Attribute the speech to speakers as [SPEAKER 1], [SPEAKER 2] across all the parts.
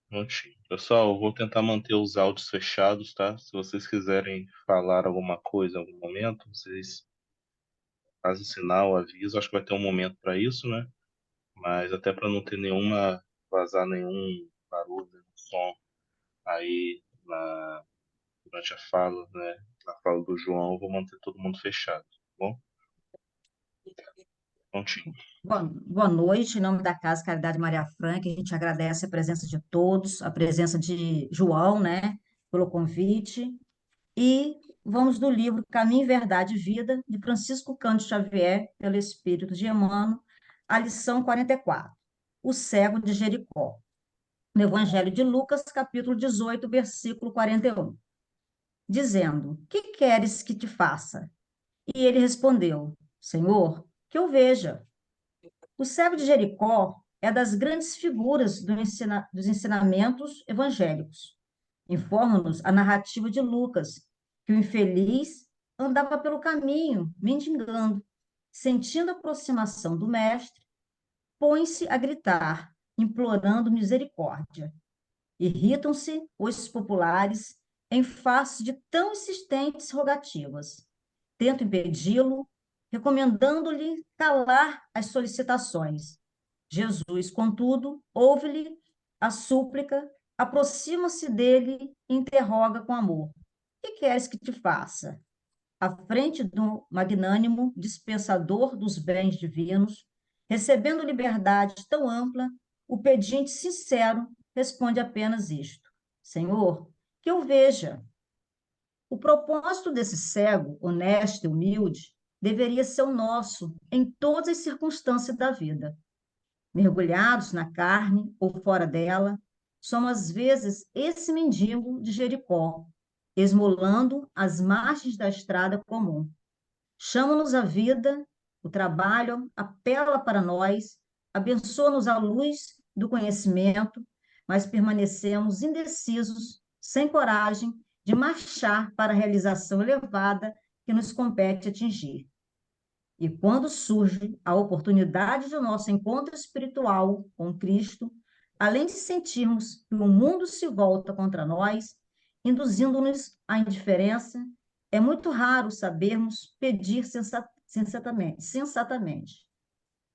[SPEAKER 1] Prontinho. Pessoal, eu vou tentar manter os áudios fechados, tá? Se vocês quiserem falar alguma coisa em algum momento, vocês fazem sinal, aviso. Acho que vai ter um momento para isso, né? Mas até para não ter nenhuma, vazar nenhum barulho, nenhum som aí durante a fala, né? Na fala do João, eu vou manter todo mundo fechado, tá bom? Prontinho.
[SPEAKER 2] Boa noite, em nome da Casa Caridade Maria Franca, a gente agradece a presença de todos, a presença de João, né, pelo convite, e vamos do livro Caminho, Verdade e Vida, de Francisco Cândido Xavier, pelo Espírito de Emmanuel, a lição 44, o cego de Jericó, no Evangelho de Lucas, capítulo 18, versículo 41, dizendo, que queres que te faça? E ele respondeu, Senhor, que eu veja. O cego de Jericó é das grandes figuras dos ensinamentos evangélicos. Informa-nos a narrativa de Lucas, que o infeliz andava pelo caminho, mendigando. Sentindo a aproximação do mestre, põe-se a gritar, implorando misericórdia. Irritam-se os populares em face de tão insistentes rogativas. Tentam impedi-lo, recomendando-lhe calar as solicitações. Jesus, contudo, ouve-lhe a súplica, aproxima-se dele e interroga com amor: que queres que te faça? À frente do magnânimo dispensador dos bens divinos, recebendo liberdade tão ampla, o pedinte sincero responde apenas isto: Senhor, que eu veja. O propósito desse cego, honesto e humilde, deveria ser o nosso em todas as circunstâncias da vida. Mergulhados na carne ou fora dela, somos às vezes esse mendigo de Jericó, esmolando as margens da estrada comum. Chama-nos a vida, o trabalho apela para nós, abençoa-nos a luz do conhecimento, mas permanecemos indecisos, sem coragem de marchar para a realização elevada que nos compete atingir. E quando surge a oportunidade do nosso encontro espiritual com Cristo, além de sentirmos que o mundo se volta contra nós, induzindo-nos à indiferença, é muito raro sabermos pedir sensatamente.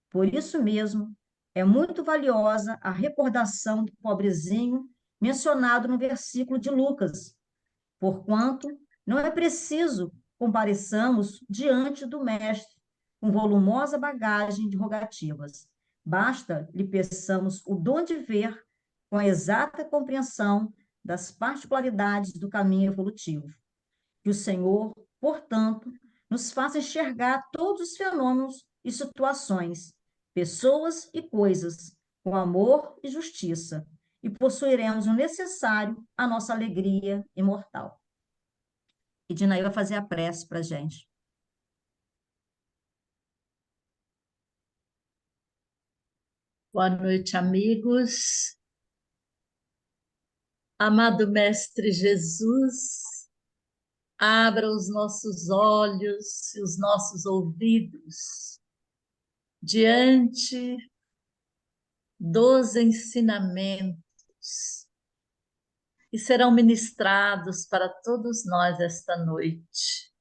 [SPEAKER 2] Por isso mesmo, é muito valiosa a recordação do pobrezinho mencionado no versículo de Lucas, porquanto não é preciso compareçamos diante do Mestre com volumosa bagagem de rogativas. Basta lhe peçamos o dom de ver com a exata compreensão das particularidades do caminho evolutivo. Que o Senhor, portanto, nos faça enxergar todos os fenômenos e situações, pessoas e coisas, com amor e justiça, e possuiremos o necessário à nossa alegria imortal. E Dinaí vai fazer a prece para a gente.
[SPEAKER 3] Boa noite, amigos. Amado Mestre Jesus, abra os nossos olhos e os nossos ouvidos diante dos ensinamentos que serão ministrados para todos nós esta noite.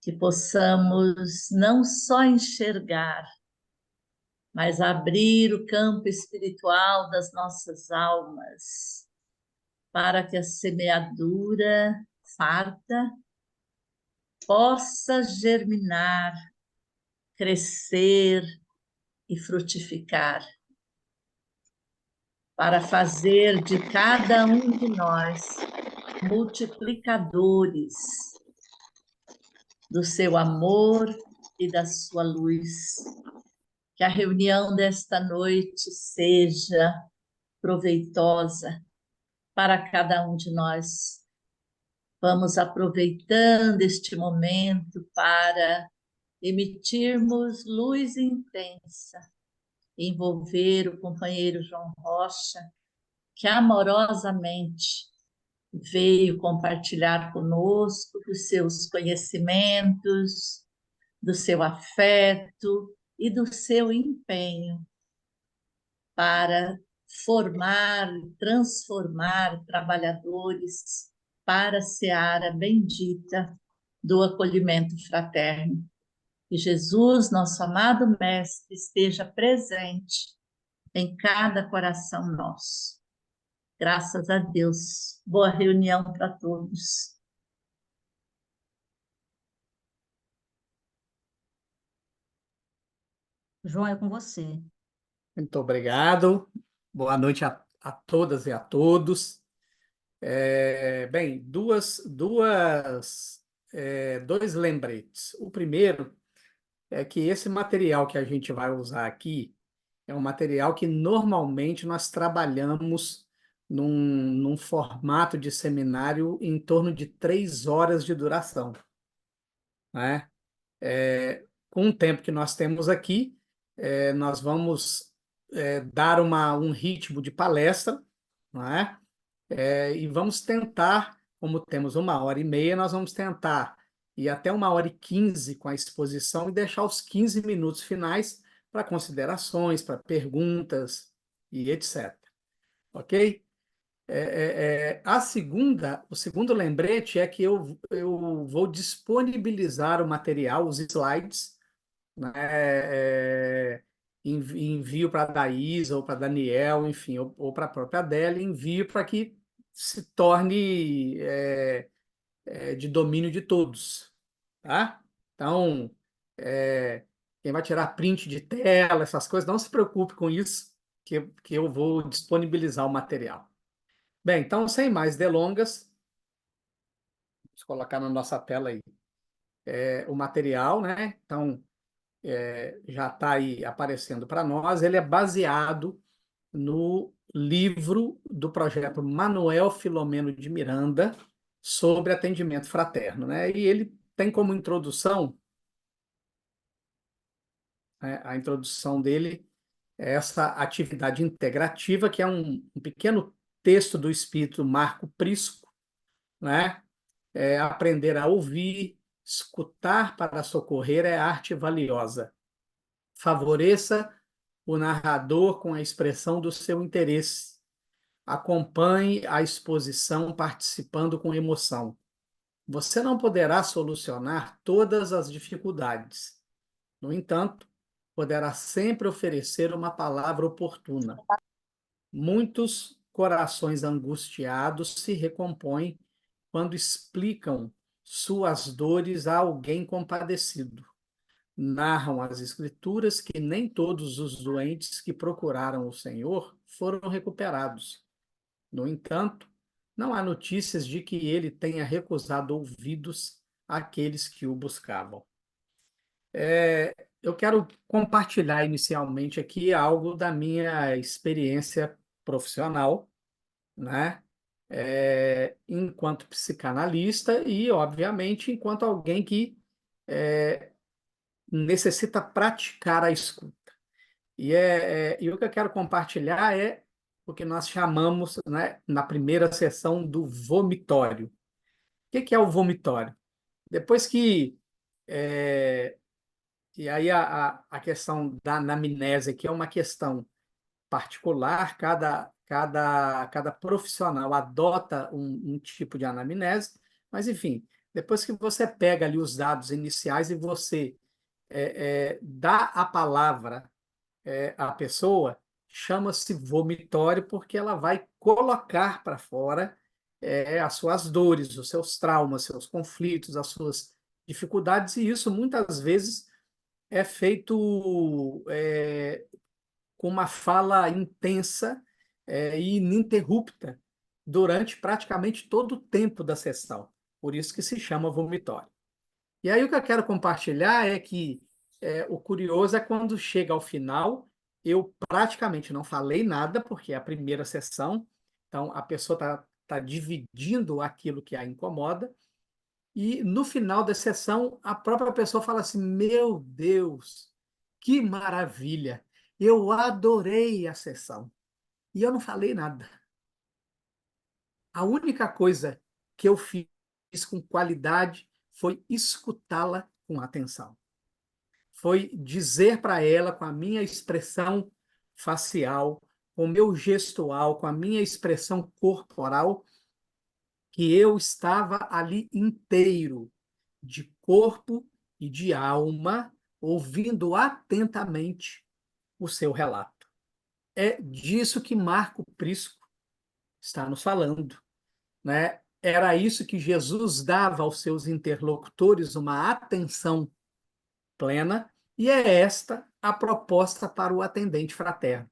[SPEAKER 3] Que possamos não só enxergar, mas abrir o campo espiritual das nossas almas, para que a semeadura farta possa germinar, crescer e frutificar, para fazer de cada um de nós multiplicadores do seu amor e da sua luz. Que a reunião desta noite seja proveitosa para cada um de nós. Vamos aproveitando este momento para emitirmos luz intensa, envolver o companheiro João Rocha, que amorosamente veio compartilhar conosco dos seus conhecimentos, do seu afeto e do seu empenho para formar, transformar trabalhadores para a seara bendita do acolhimento fraterno. Que Jesus, nosso amado Mestre, esteja presente em cada coração nosso. Graças a Deus. Boa reunião para todos.
[SPEAKER 2] João, é com você.
[SPEAKER 4] Muito obrigado. Boa noite a todas e a todos. Bem, dois lembretes. O primeiro é que esse material que a gente vai usar aqui é um material que normalmente nós trabalhamos num formato de seminário em torno de 3 horas de duração, né? Com o tempo que nós temos aqui, nós vamos dar um ritmo de palestra, não é? E vamos tentar, como temos 1 hora e meia, nós vamos tentar ir até 1 hora e 15 com a exposição e deixar os 15 minutos finais para considerações, para perguntas e etc. Ok? O segundo lembrete é que eu vou disponibilizar o material, os slides, né? Envio para a Daís ou para Daniel, enfim, ou para a própria Adélia, envio para que se torne de domínio de todos, tá? Então, quem vai tirar print de tela, essas coisas, não se preocupe com isso, que eu vou disponibilizar o material. Bem, então, sem mais delongas, vamos colocar na nossa tela aí o material, né? Então, já está aí aparecendo para nós. Ele é baseado no livro do projeto Manuel Filomeno de Miranda sobre atendimento fraterno, né? E ele tem como introdução, né, a introdução dele é essa atividade integrativa, que é um pequeno texto do espírito Marco Prisco, né? Aprender a ouvir, escutar para socorrer é arte valiosa. Favoreça o narrador com a expressão do seu interesse. Acompanhe a exposição participando com emoção. Você não poderá solucionar todas as dificuldades. No entanto, poderá sempre oferecer uma palavra oportuna. Muitos corações angustiados se recompõem quando explicam suas dores a alguém compadecido. Narram as Escrituras que nem todos os doentes que procuraram o Senhor foram recuperados. No entanto, não há notícias de que ele tenha recusado ouvidos àqueles que o buscavam. Eu quero compartilhar inicialmente aqui algo da minha experiência profissional, né? Enquanto psicanalista e, obviamente, enquanto alguém que necessita praticar a escuta. E o que eu quero compartilhar é o que nós chamamos, né, na primeira sessão, do vomitório. O que é o vomitório? Depois que. E aí a questão da anamnese, que é uma questão particular, cada profissional adota um tipo de anamnese, mas, enfim, depois que você pega ali os dados iniciais e você dá a palavra à pessoa, chama-se vomitório, porque ela vai colocar para fora as suas dores, os seus traumas, seus conflitos, as suas dificuldades, e isso muitas vezes é feito com uma fala intensa e ininterrupta durante praticamente todo o tempo da sessão. Por isso que se chama vomitório. E aí o que eu quero compartilhar é que o curioso é quando chega ao final, eu praticamente não falei nada, porque é a primeira sessão, então a pessoa tá dividindo aquilo que a incomoda, e no final da sessão, a própria pessoa fala assim: Meu Deus, que maravilha! Eu adorei a sessão. E eu não falei nada. A única coisa que eu fiz com qualidade foi escutá-la com atenção. Foi dizer para ela, com a minha expressão facial, com o meu gestual, com a minha expressão corporal, que eu estava ali inteiro, de corpo e de alma, ouvindo atentamente o seu relato. É disso que Marco Prisco está nos falando, né? Era isso que Jesus dava aos seus interlocutores, uma atenção plena, e é esta a proposta para o atendente fraterno,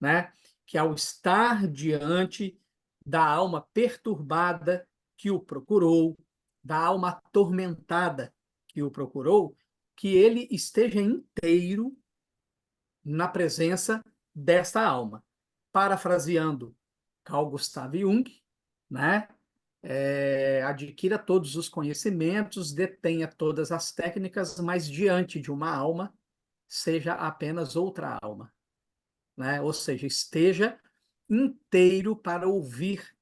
[SPEAKER 4] né? Que ao estar diante da alma perturbada que o procurou, da alma atormentada que o procurou, que ele esteja inteiro na presença desta alma. Parafraseando Carl Gustav Jung, né? Adquira todos os conhecimentos, detenha todas as técnicas, mas diante de uma alma, seja apenas outra alma, né? Ou seja, esteja inteiro para ouvir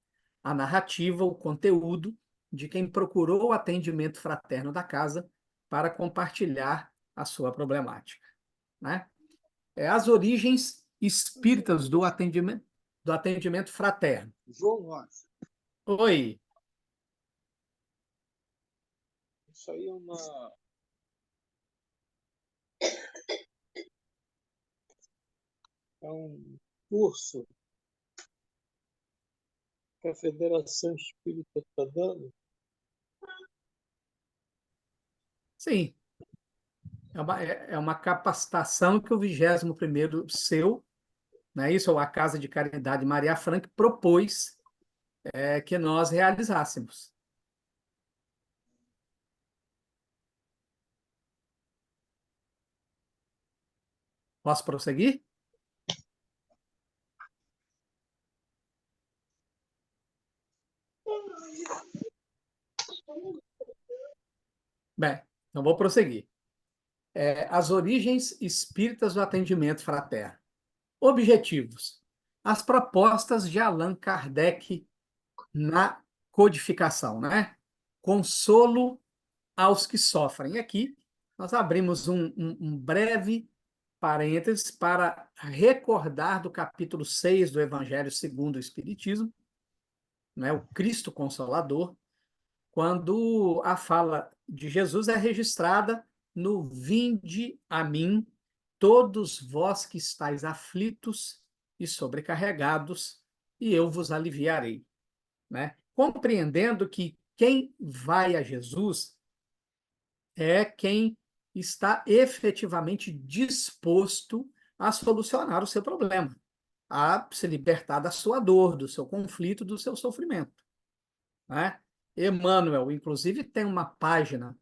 [SPEAKER 4] a narrativa, o conteúdo de quem procurou o atendimento fraterno da casa para compartilhar a sua problemática, né? As origens espíritas do atendimento fraterno.
[SPEAKER 5] João Rocha,
[SPEAKER 4] Oi,
[SPEAKER 5] isso aí é um curso que a Federação Espírita está dando.
[SPEAKER 4] sim, é uma capacitação que o 21º seu, né, isso, ou a Casa de Caridade Maria Frank, propôs que nós realizássemos. Posso prosseguir? Bem, então vou prosseguir. As origens espíritas do atendimento fraterno. Objetivos. As propostas de Allan Kardec na codificação, né? Consolo aos que sofrem. E aqui nós abrimos um breve parênteses para recordar do capítulo 6 do Evangelho segundo o Espiritismo, né? O Cristo Consolador, quando a fala de Jesus é registrada no Vinde a mim, todos vós que estáis aflitos e sobrecarregados, e eu vos aliviarei, né? Compreendendo que quem vai a Jesus é quem está efetivamente disposto a solucionar o seu problema, a se libertar da sua dor, do seu conflito, do seu sofrimento, né? Emmanuel, inclusive, tem uma página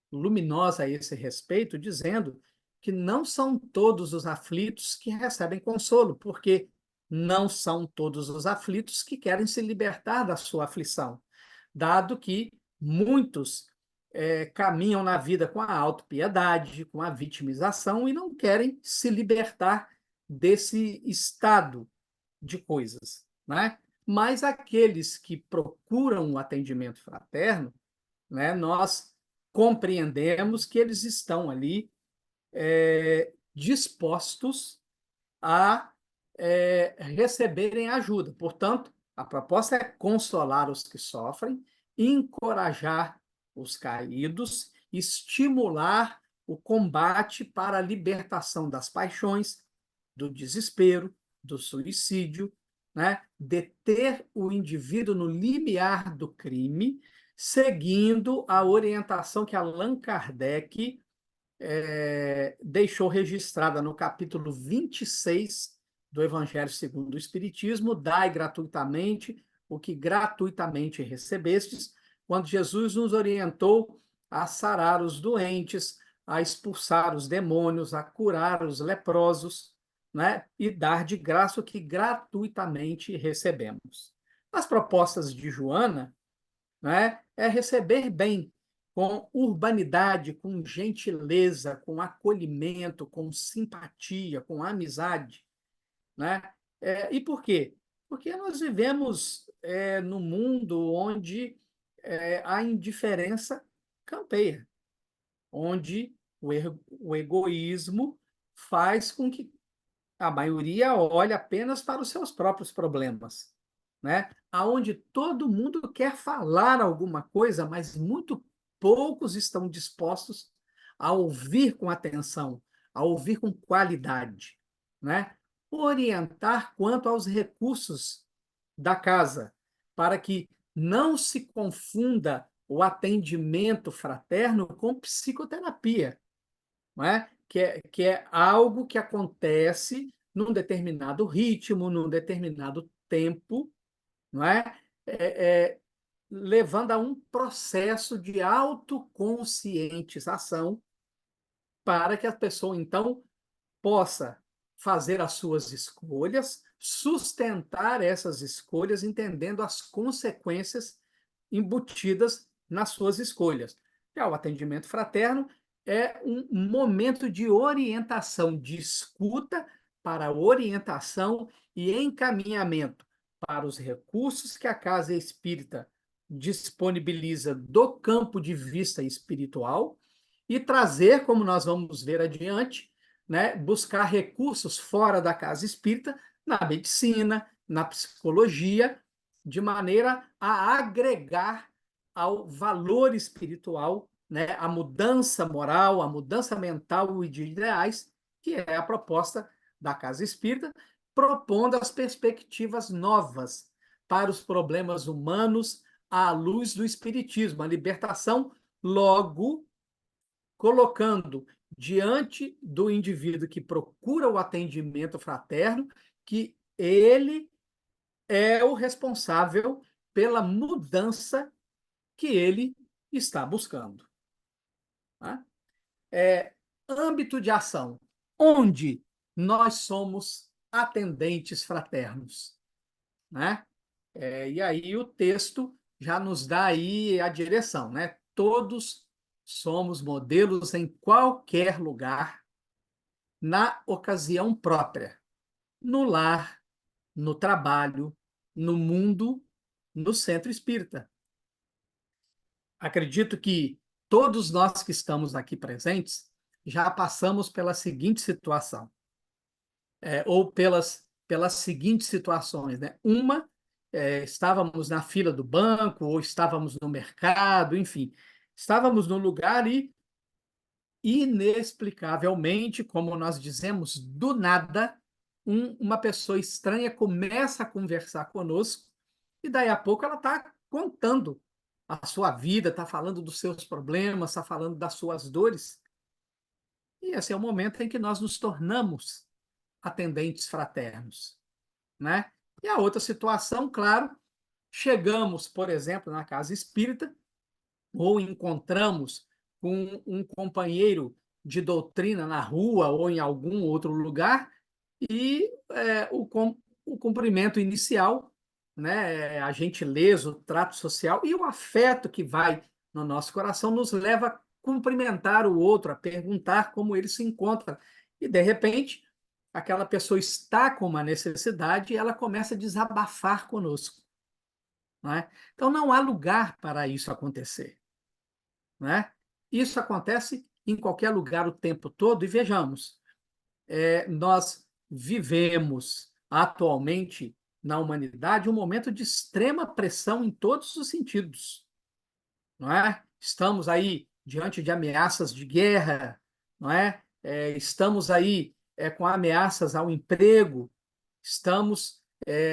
[SPEAKER 4] luminosa a esse respeito, dizendo que não são todos os aflitos que recebem consolo, porque não são todos os aflitos que querem se libertar da sua aflição, dado que muitos caminham na vida com a autopiedade, com a vitimização e não querem se libertar desse estado de coisas, né? Mas aqueles que procuram o atendimento fraterno, né, nós compreendemos que eles estão ali dispostos a receberem ajuda. Portanto, a proposta é consolar os que sofrem, encorajar os caídos, estimular o combate para a libertação das paixões, do desespero, do suicídio, né? Deter o indivíduo no limiar do crime, seguindo a orientação que Allan Kardec deixou registrada no capítulo 26 do Evangelho segundo o Espiritismo: dai gratuitamente o que gratuitamente recebestes, quando Jesus nos orientou a sarar os doentes, a expulsar os demônios, a curar os leprosos, né? E dar de graça o que gratuitamente recebemos. As propostas de Joana, né, é receber bem, com urbanidade, com gentileza, com acolhimento, com simpatia, com amizade, né? E por quê? Porque nós vivemos num mundo onde a indiferença campeia, onde o egoísmo faz com que a maioria olha apenas para os seus próprios problemas, né? Aonde todo mundo quer falar alguma coisa, mas muito poucos estão dispostos a ouvir com atenção, a ouvir com qualidade, né? Orientar quanto aos recursos da casa, para que não se confunda o atendimento fraterno com psicoterapia, não é? Que é algo que acontece num determinado ritmo, num determinado tempo, não é? Levando a um processo de autoconscientização para que a pessoa, então, possa fazer as suas escolhas, sustentar essas escolhas, entendendo as consequências embutidas nas suas escolhas. Já o atendimento fraterno é um momento de orientação, de escuta para orientação e encaminhamento para os recursos que a casa espírita disponibiliza do campo de vista espiritual e trazer, como nós vamos ver adiante, né, buscar recursos fora da casa espírita, na medicina, na psicologia, de maneira a agregar ao valor espiritual, né, a mudança moral, a mudança mental e de ideais, que é a proposta da casa espírita, propondo as perspectivas novas para os problemas humanos à luz do espiritismo, a libertação, logo colocando diante do indivíduo que procura o atendimento fraterno que ele é o responsável pela mudança que ele está buscando. Tá? Âmbito de ação, onde nós somos atendentes fraternos. Né? E aí o texto já nos dá aí a direção. Né? Todos somos modelos em qualquer lugar, na ocasião própria, no lar, no trabalho, no mundo, no centro espírita. Acredito que todos nós que estamos aqui presentes já passamos pela seguinte situação, ou pelas seguintes situações. Né? Uma, estávamos na fila do banco, ou estávamos no mercado, enfim, estávamos num lugar e, inexplicavelmente, como nós dizemos, do nada, uma pessoa estranha começa a conversar conosco e daí a pouco ela está contando a sua vida, está falando dos seus problemas, está falando das suas dores. E esse é o momento em que nós nos tornamos atendentes fraternos. Né? E a outra situação, claro, chegamos, por exemplo, na casa espírita, ou encontramos com um companheiro de doutrina na rua ou em algum outro lugar, e o cumprimento inicial, né, a gentileza, o trato social e o afeto que vai no nosso coração nos leva a cumprimentar o outro, a perguntar como ele se encontra. E, de repente, aquela pessoa está com uma necessidade e ela começa a desabafar conosco. Né? Então, não há lugar para isso acontecer. Né? Isso acontece em qualquer lugar o tempo todo, e vejamos, nós vivemos atualmente na humanidade um momento de extrema pressão em todos os sentidos. Não é? Estamos aí diante de ameaças de guerra, não é? Estamos aí com ameaças ao emprego, estamos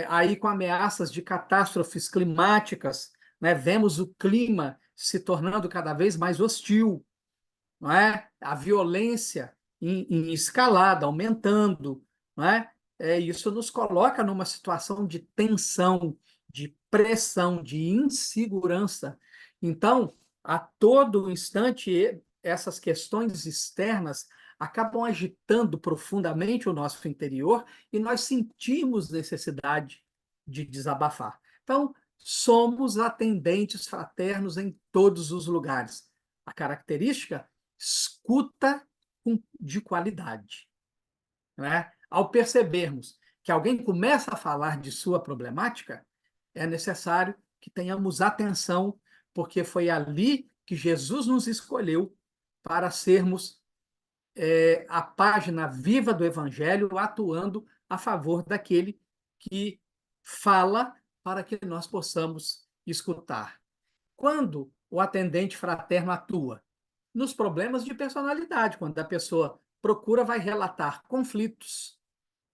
[SPEAKER 4] aí com ameaças de catástrofes climáticas, né? Vemos o clima se tornando cada vez mais hostil, não é? A violência em escalada, aumentando, não é? Isso nos coloca numa situação de tensão, de pressão, de insegurança. Então, a todo instante, essas questões externas acabam agitando profundamente o nosso interior e nós sentimos necessidade de desabafar. Então, somos atendentes fraternos em todos os lugares. A característica, escuta de qualidade. Né? Ao percebermos que alguém começa a falar de sua problemática, é necessário que tenhamos atenção, porque foi ali que Jesus nos escolheu para sermos a página viva do Evangelho atuando a favor daquele que fala para que nós possamos escutar. Quando o atendente fraterno atua? Nos problemas de personalidade, quando a pessoa procura, vai relatar conflitos,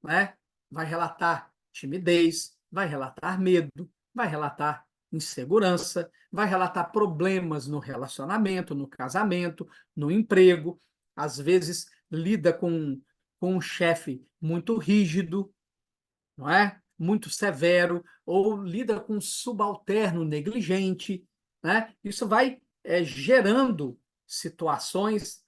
[SPEAKER 4] né? Vai relatar timidez, vai relatar medo, vai relatar insegurança, vai relatar problemas no relacionamento, no casamento, no emprego, às vezes lida com um chefe muito rígido, não é? Muito severo, ou lida com um subalterno negligente, né? Isso vai gerando situações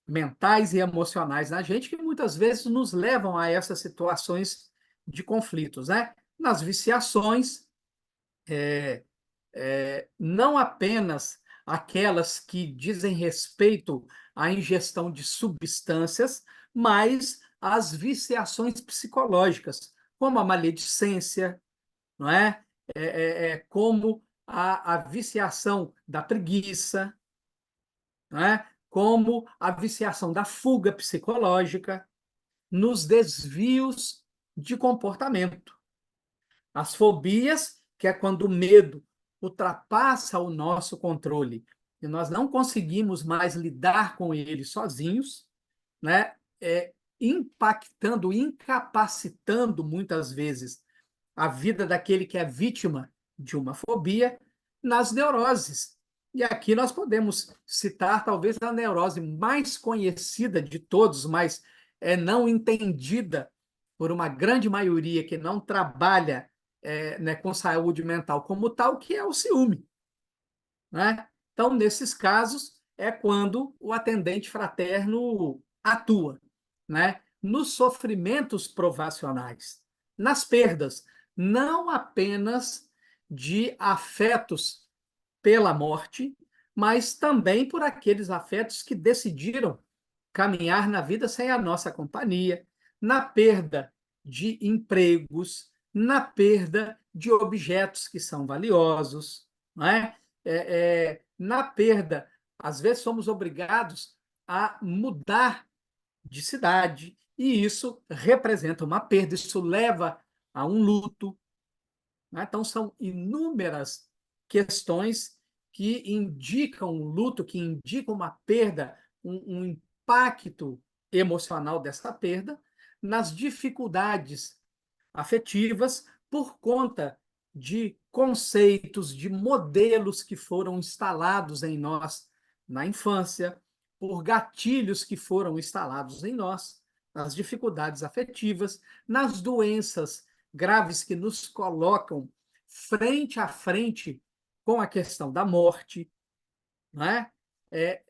[SPEAKER 4] mentais e emocionais na gente que muitas vezes nos levam a essas situações de conflitos, né? Nas viciações, não apenas aquelas que dizem respeito à ingestão de substâncias, mas as viciações psicológicas, como a maledicência, não é? Como a viciação da preguiça, não é? Como a viciação da fuga psicológica, nos desvios de comportamento. As fobias, que é quando o medo ultrapassa o nosso controle e nós não conseguimos mais lidar com ele sozinhos, né? Impactando, incapacitando muitas vezes a vida daquele que é vítima de uma fobia, nas neuroses. E aqui nós podemos citar talvez a neurose mais conhecida de todos, mas não entendida por uma grande maioria que não trabalha né, com saúde mental como tal, que é o ciúme, né? Então, nesses casos, é quando o atendente fraterno atua, né? Nos sofrimentos provacionais, nas perdas, não apenas de afetos pela morte, mas também por aqueles afetos que decidiram caminhar na vida sem a nossa companhia, na perda de empregos, na perda de objetos que são valiosos, não é? Na perda, às vezes somos obrigados a mudar de cidade, e isso representa uma perda, isso leva a um luto, né? Então, são inúmeras questões que indicam um luto, que indicam uma perda, um impacto emocional dessa perda, nas dificuldades afetivas por conta de conceitos, de modelos que foram instalados em nós na infância, por gatilhos que foram instalados em nós, nas dificuldades afetivas, nas doenças graves que nos colocam frente a frente com a questão da morte, né?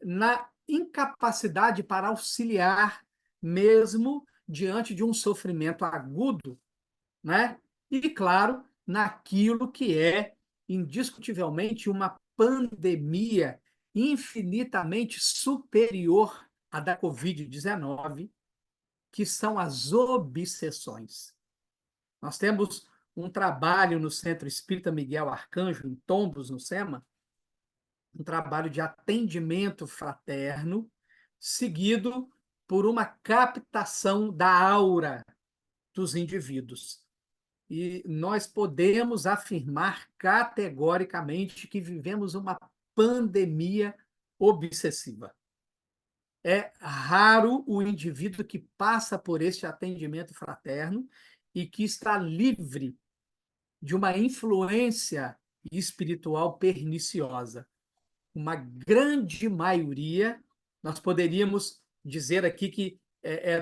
[SPEAKER 4] Na incapacidade para auxiliar, mesmo diante de um sofrimento agudo, né? E, claro, naquilo que é indiscutivelmente uma pandemia infinitamente superior à da Covid-19, que são as obsessões. Nós temos um trabalho no Centro Espírita Miguel Arcanjo, em Tombos, no SEMA, um trabalho de atendimento fraterno, seguido por uma captação da aura dos indivíduos. E nós podemos afirmar categoricamente que vivemos uma pandemia obsessiva. É raro o indivíduo que passa por este atendimento fraterno e que está livre de uma influência espiritual perniciosa. Uma grande maioria, nós poderíamos dizer aqui que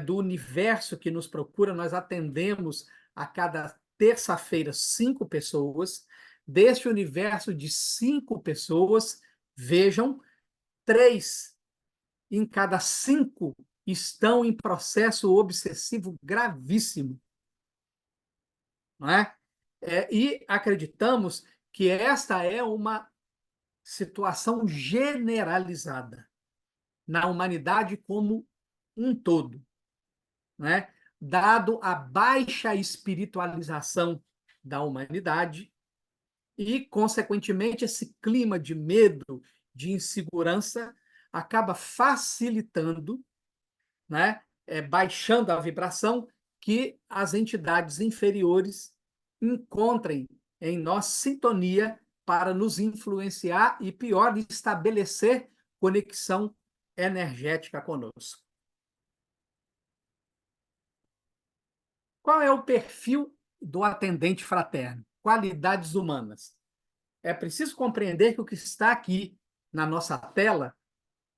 [SPEAKER 4] do universo que nos procura, nós atendemos a cada terça-feira 5 pessoas. Deste universo de 5 pessoas, vejam, 3 em cada 5 estão em processo obsessivo gravíssimo, não é? E acreditamos que esta é uma situação generalizada na humanidade como um todo, né? Dado a baixa espiritualização da humanidade e, consequentemente, esse clima de medo, de insegurança, acaba facilitando né? Baixando a vibração, que as entidades inferiores encontrem em nós sintonia para nos influenciar e, pior, estabelecer conexão energética conosco. Qual é o perfil do atendente fraterno? Qualidades humanas. É preciso compreender que o que está aqui na nossa tela,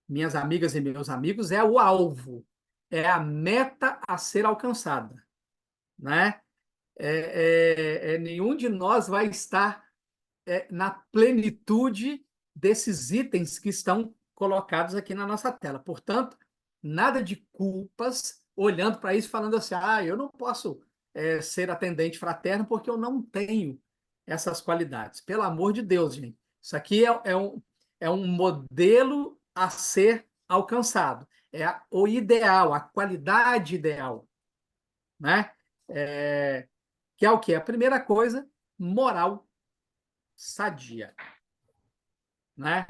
[SPEAKER 4] minhas amigas e meus amigos, é o alvo, é a meta a ser alcançada, né? Nenhum de nós vai estar na plenitude desses itens que estão colocados aqui na nossa tela. Portanto, nada de culpas, olhando para isso, falando assim, eu não posso ser atendente fraterno porque eu não tenho essas qualidades. Pelo amor de Deus, gente. Isso aqui é um modelo a ser alcançado. O ideal, a qualidade ideal, né? Que é o quê? A primeira coisa, moral sadia, né?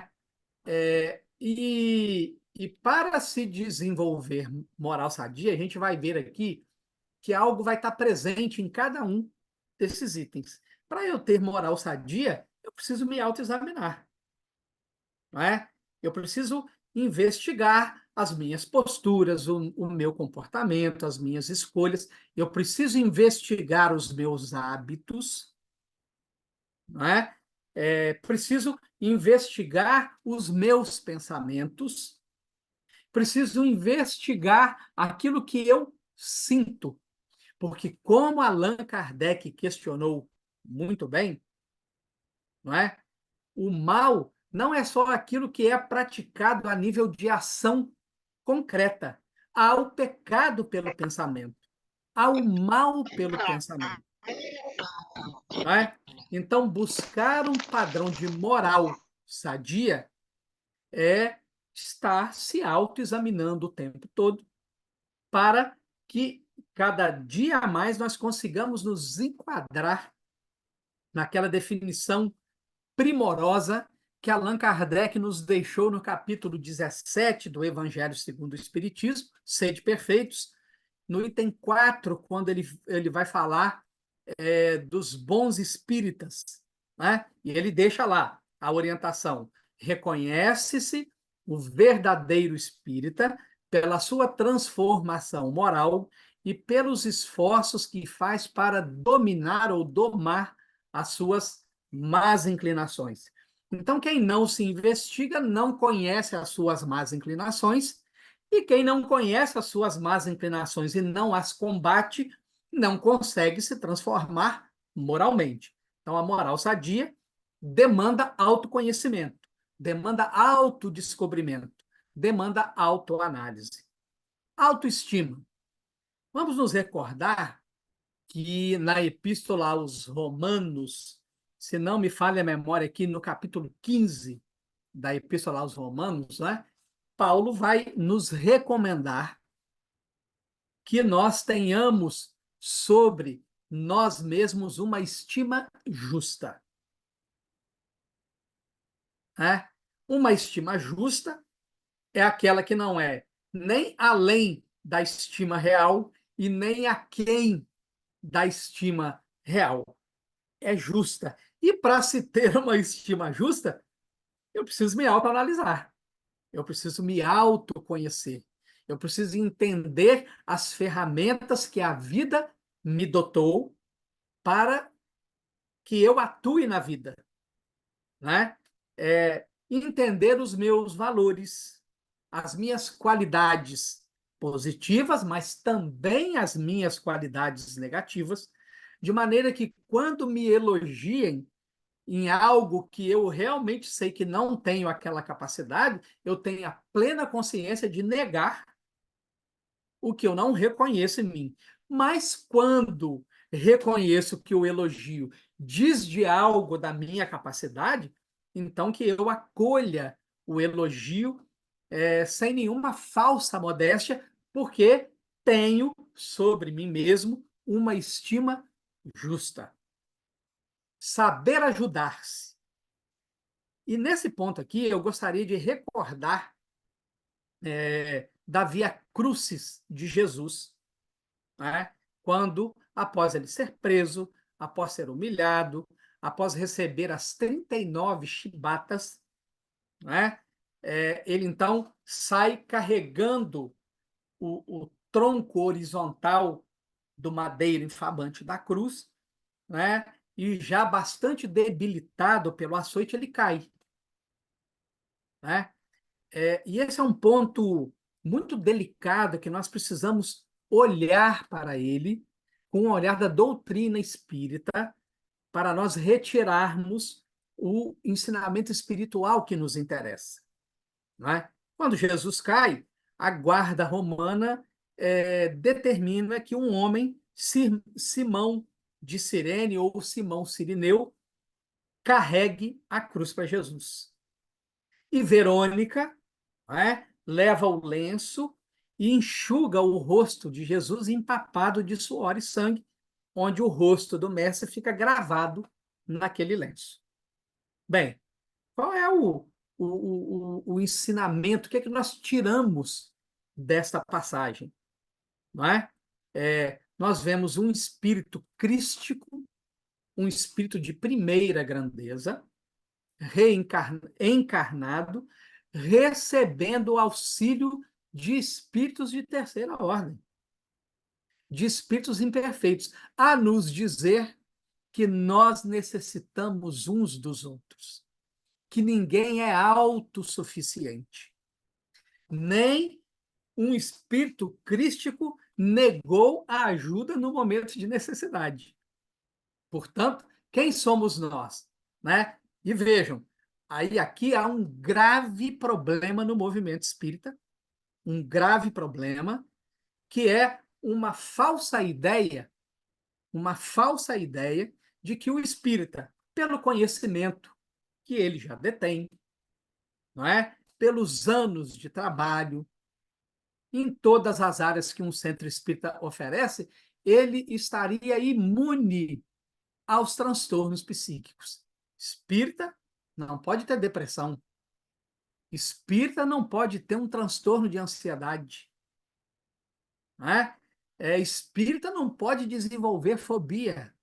[SPEAKER 4] E para se desenvolver moral sadia, a gente vai ver aqui que algo vai estar presente em cada um desses itens. Para eu ter moral sadia, eu preciso me autoexaminar, não é? Eu preciso investigar as minhas posturas, o meu comportamento, as minhas escolhas. Eu preciso investigar os meus hábitos, não é? Preciso investigar os meus pensamentos, preciso investigar aquilo que eu sinto, porque, como Allan Kardec questionou muito bem, não é? O mal não é só aquilo que é praticado a nível de ação concreta. Há o pecado pelo pensamento, há o mal pelo pensamento. Não é? Então, buscar um padrão de moral sadia é estar se autoexaminando o tempo todo para que cada dia a mais nós consigamos nos enquadrar naquela definição primorosa que Allan Kardec nos deixou no capítulo 17 do Evangelho segundo o Espiritismo, Sede Perfeitos, no item 4, quando ele vai falar dos bons espíritas, né? E ele deixa lá a orientação: reconhece-se o verdadeiro espírita pela sua transformação moral e pelos esforços que faz para dominar ou domar as suas más inclinações. Então, quem não se investiga não conhece as suas más inclinações, e quem não conhece as suas más inclinações e não as combate, não consegue se transformar moralmente. Então, a moral sadia demanda autoconhecimento, demanda autodescobrimento, demanda autoanálise. Autoestima. Vamos nos recordar que na Epístola aos Romanos, se não me falha a memória, aqui no capítulo 15 da Epístola aos Romanos, né, Paulo vai nos recomendar que nós tenhamos sobre nós mesmos uma estima justa. Né? Uma estima justa é aquela que não é nem além da estima real e nem aquém da estima real. É justa. E para se ter uma estima justa, eu preciso me autoanalisar. Eu preciso me autoconhecer. Eu preciso entender as ferramentas que a vida me dotou para que eu atue na vida, né? Entender os meus valores, as minhas qualidades positivas, mas também as minhas qualidades negativas, de maneira que, quando me elogiem em algo que eu realmente sei que não tenho aquela capacidade, eu tenho a plena consciência de negar o que eu não reconheço em mim. Mas quando reconheço que o elogio diz de algo da minha capacidade, então que eu acolha o elogio sem nenhuma falsa modéstia, porque tenho sobre mim mesmo uma estima justa. Saber ajudar-se. E nesse ponto aqui, eu gostaria de recordar da Via Crucis de Jesus, né? Quando, após ele ser preso, após ser humilhado, após receber as 39 chibatas, né? Ele então sai carregando o tronco horizontal do madeiro infamante da cruz, né? E já bastante debilitado pelo açoite, ele cai, né? E esse é um ponto muito delicado que nós precisamos olhar para ele com o olhar da doutrina espírita para nós retirarmos o ensinamento espiritual que nos interessa, não é? Quando Jesus cai, a guarda romana determina que um homem, Simão de Cirene ou Simão Cirineu, carregue a cruz para Jesus. E Verônica, não é, leva o lenço e enxuga o rosto de Jesus empapado de suor e sangue, onde o rosto do mestre fica gravado naquele lenço. Bem, qual é o ensinamento? O que é que nós tiramos desta passagem? Não é? Nós vemos um espírito crístico, um espírito de primeira grandeza, encarnado, recebendo o auxílio de espíritos de terceira ordem, de espíritos imperfeitos, a nos dizer que nós necessitamos uns dos outros, que ninguém é autossuficiente. Nem um espírito crístico negou a ajuda no momento de necessidade. Portanto, quem somos nós, né? E vejam, aí aqui há um grave problema no movimento espírita, um grave problema, que é uma falsa ideia de que o espírita, pelo conhecimento que ele já detém, não é? Pelos anos de trabalho, em todas as áreas que um centro espírita oferece, ele estaria imune aos transtornos psíquicos. Espírita não pode ter depressão. Espírita não pode ter um transtorno de ansiedade. Né? Espírita não pode desenvolver fobia.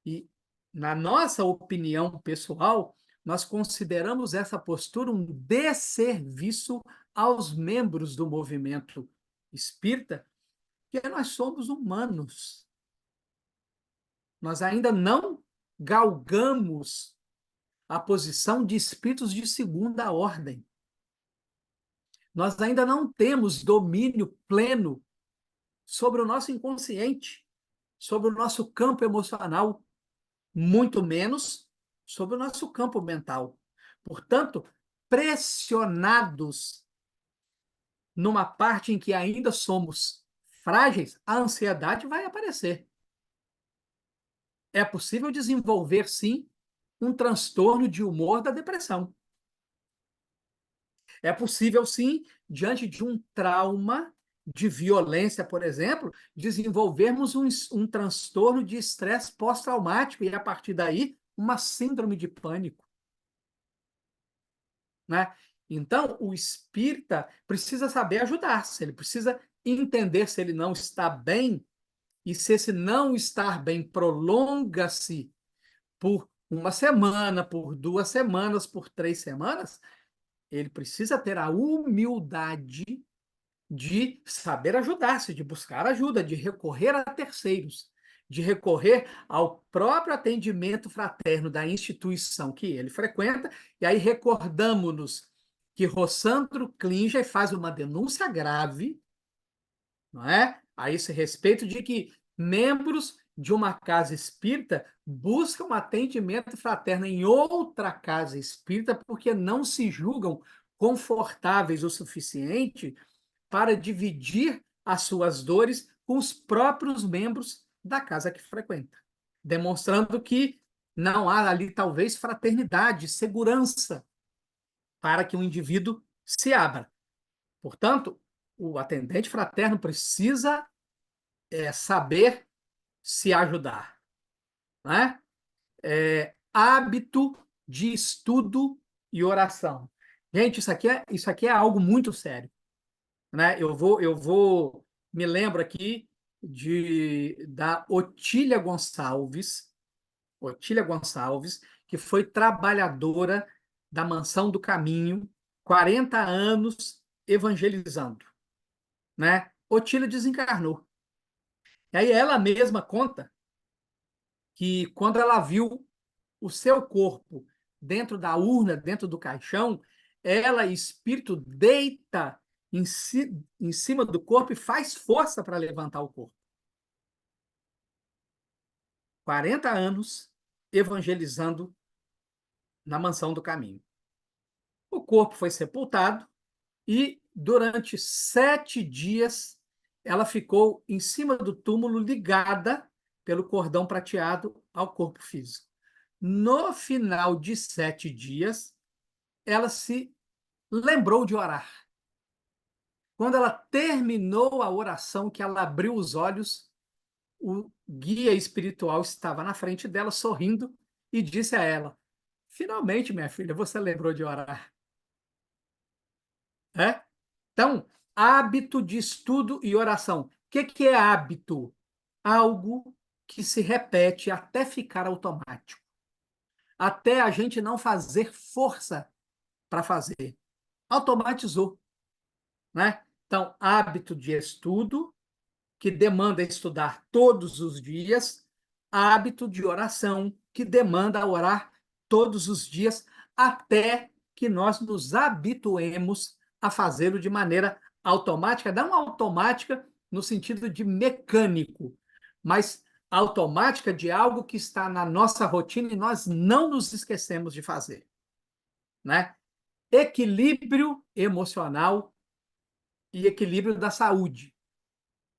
[SPEAKER 4] E, na nossa opinião pessoal, nós consideramos essa postura um desserviço aos membros do movimento espírita, porque nós somos humanos. Nós ainda não galgamos a posição de espíritos de segunda ordem. Nós ainda não temos domínio pleno sobre o nosso inconsciente, sobre o nosso campo emocional, muito menos sobre o nosso campo mental. Portanto, pressionados numa parte em que ainda somos frágeis, a ansiedade vai aparecer. É possível desenvolver, sim, um transtorno de humor da depressão. É possível, sim, diante de um trauma de violência, por exemplo, desenvolvermos um transtorno de estresse pós-traumático e, a partir daí, uma síndrome de pânico. Né? Então, o espírita precisa saber ajudar-se, ele precisa entender se ele não está bem, e se esse não estar bem prolonga-se por uma semana, por 2 semanas, por 3 semanas, ele precisa ter a humildade de saber ajudar-se, de buscar ajuda, de recorrer a terceiros, de recorrer ao próprio atendimento fraterno da instituição que ele frequenta, e aí recordamos-nos que Rossandro Klinger faz uma denúncia grave, não é? A esse respeito de que membros de uma casa espírita buscam atendimento fraterno em outra casa espírita porque não se julgam confortáveis o suficiente para dividir as suas dores com os próprios membros da casa que frequenta, demonstrando que não há ali, talvez, fraternidade, segurança para que o indivíduo se abra. Portanto, o atendente fraterno precisa saber se ajudar. Né? Hábito de estudo e oração. Gente, isso aqui é algo muito sério, né? Me lembro aqui da Otília Gonçalves, que foi trabalhadora da Mansão do Caminho, 40 anos evangelizando, né? Otília desencarnou. E aí ela mesma conta que quando ela viu o seu corpo dentro da urna, dentro do caixão, ela, espírito, deita em cima do corpo e faz força para levantar o corpo. 40 anos evangelizando na Mansão do Caminho. O corpo foi sepultado e, durante 7 dias, ela ficou em cima do túmulo, ligada pelo cordão prateado ao corpo físico. No final de 7 dias, ela se lembrou de orar. Quando ela terminou a oração, que ela abriu os olhos, o guia espiritual estava na frente dela, sorrindo, e disse a ela: finalmente, minha filha, você lembrou de orar. É? Então, hábito de estudo e oração. O que é hábito? Algo que se repete até ficar automático, até a gente não fazer força para fazer. Automatizou, né? Então, hábito de estudo, que demanda estudar todos os dias, hábito de oração, que demanda orar todos os dias, até que nós nos habituemos a fazê-lo de maneira automática, não automática no sentido de mecânico, mas automática de algo que está na nossa rotina e nós não nos esquecemos de fazer, né? Equilíbrio emocional e equilíbrio da saúde.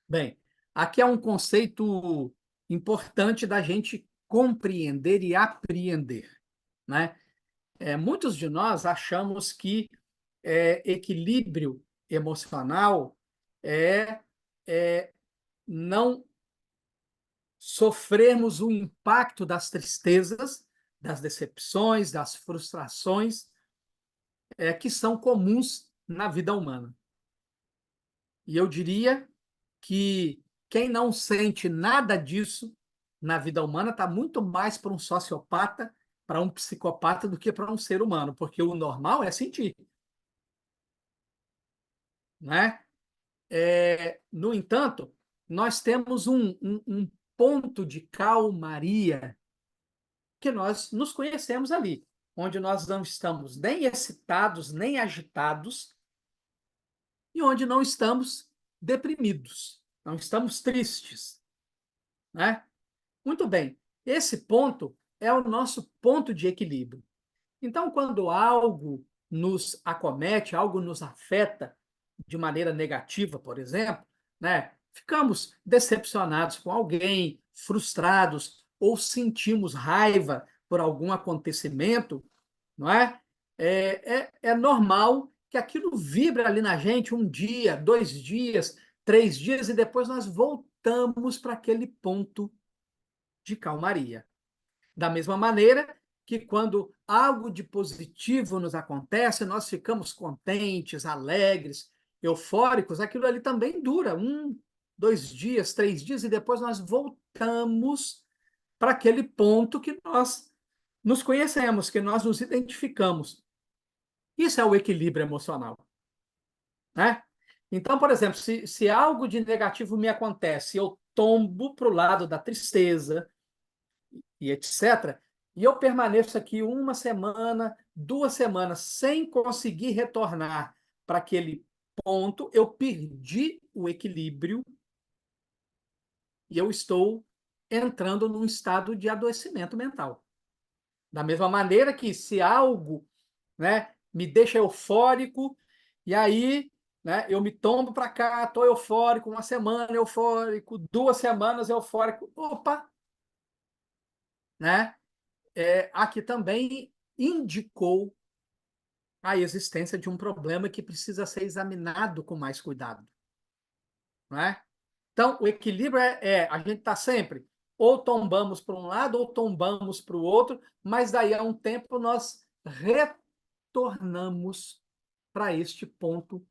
[SPEAKER 4] Bem, aqui é um conceito importante da gente compreender e apreender, né? Muitos de nós achamos que equilíbrio emocional é não sofrermos o impacto das tristezas, das decepções, das frustrações, que são comuns na vida humana. E eu diria que quem não sente nada disso na vida humana está muito mais para um sociopata, para um psicopata, do que para um ser humano, porque o normal é sentir, né? No entanto, nós temos um ponto de calmaria que nós nos conhecemos ali, onde nós não estamos nem excitados, nem agitados, e onde não estamos deprimidos, não estamos tristes, né? Muito bem, esse ponto é o nosso ponto de equilíbrio. Então, quando algo nos acomete, algo nos afeta de maneira negativa, por exemplo, né, ficamos decepcionados com alguém, frustrados, ou sentimos raiva por algum acontecimento, não é? É normal que aquilo vibre ali na gente 1 dia, 2 dias, 3 dias, e depois nós voltamos para aquele ponto de calmaria. Da mesma maneira que, quando algo de positivo nos acontece, nós ficamos contentes, alegres, eufóricos, aquilo ali também dura 1, 2 dias, 3 dias, e depois nós voltamos para aquele ponto que nós nos conhecemos, que nós nos identificamos. Isso é o equilíbrio emocional, né? Então, por exemplo, se algo de negativo me acontece, eu tombo para o lado da tristeza, e etc., e eu permaneço aqui 1 semana, 2 semanas, sem conseguir retornar para aquele ponto, eu perdi o equilíbrio e eu estou entrando num estado de adoecimento mental. Da mesma maneira que, se algo, né, me deixa eufórico, e aí, né, eu me tombo para cá, estou eufórico, 1 semana eufórico, 2 semanas eufórico, opa, né? Aqui também indicou a existência de um problema que precisa ser examinado com mais cuidado, não é? Então, o equilíbrio a gente está sempre ou tombamos para um lado ou tombamos para o outro, mas daí a um tempo nós retornamos para este ponto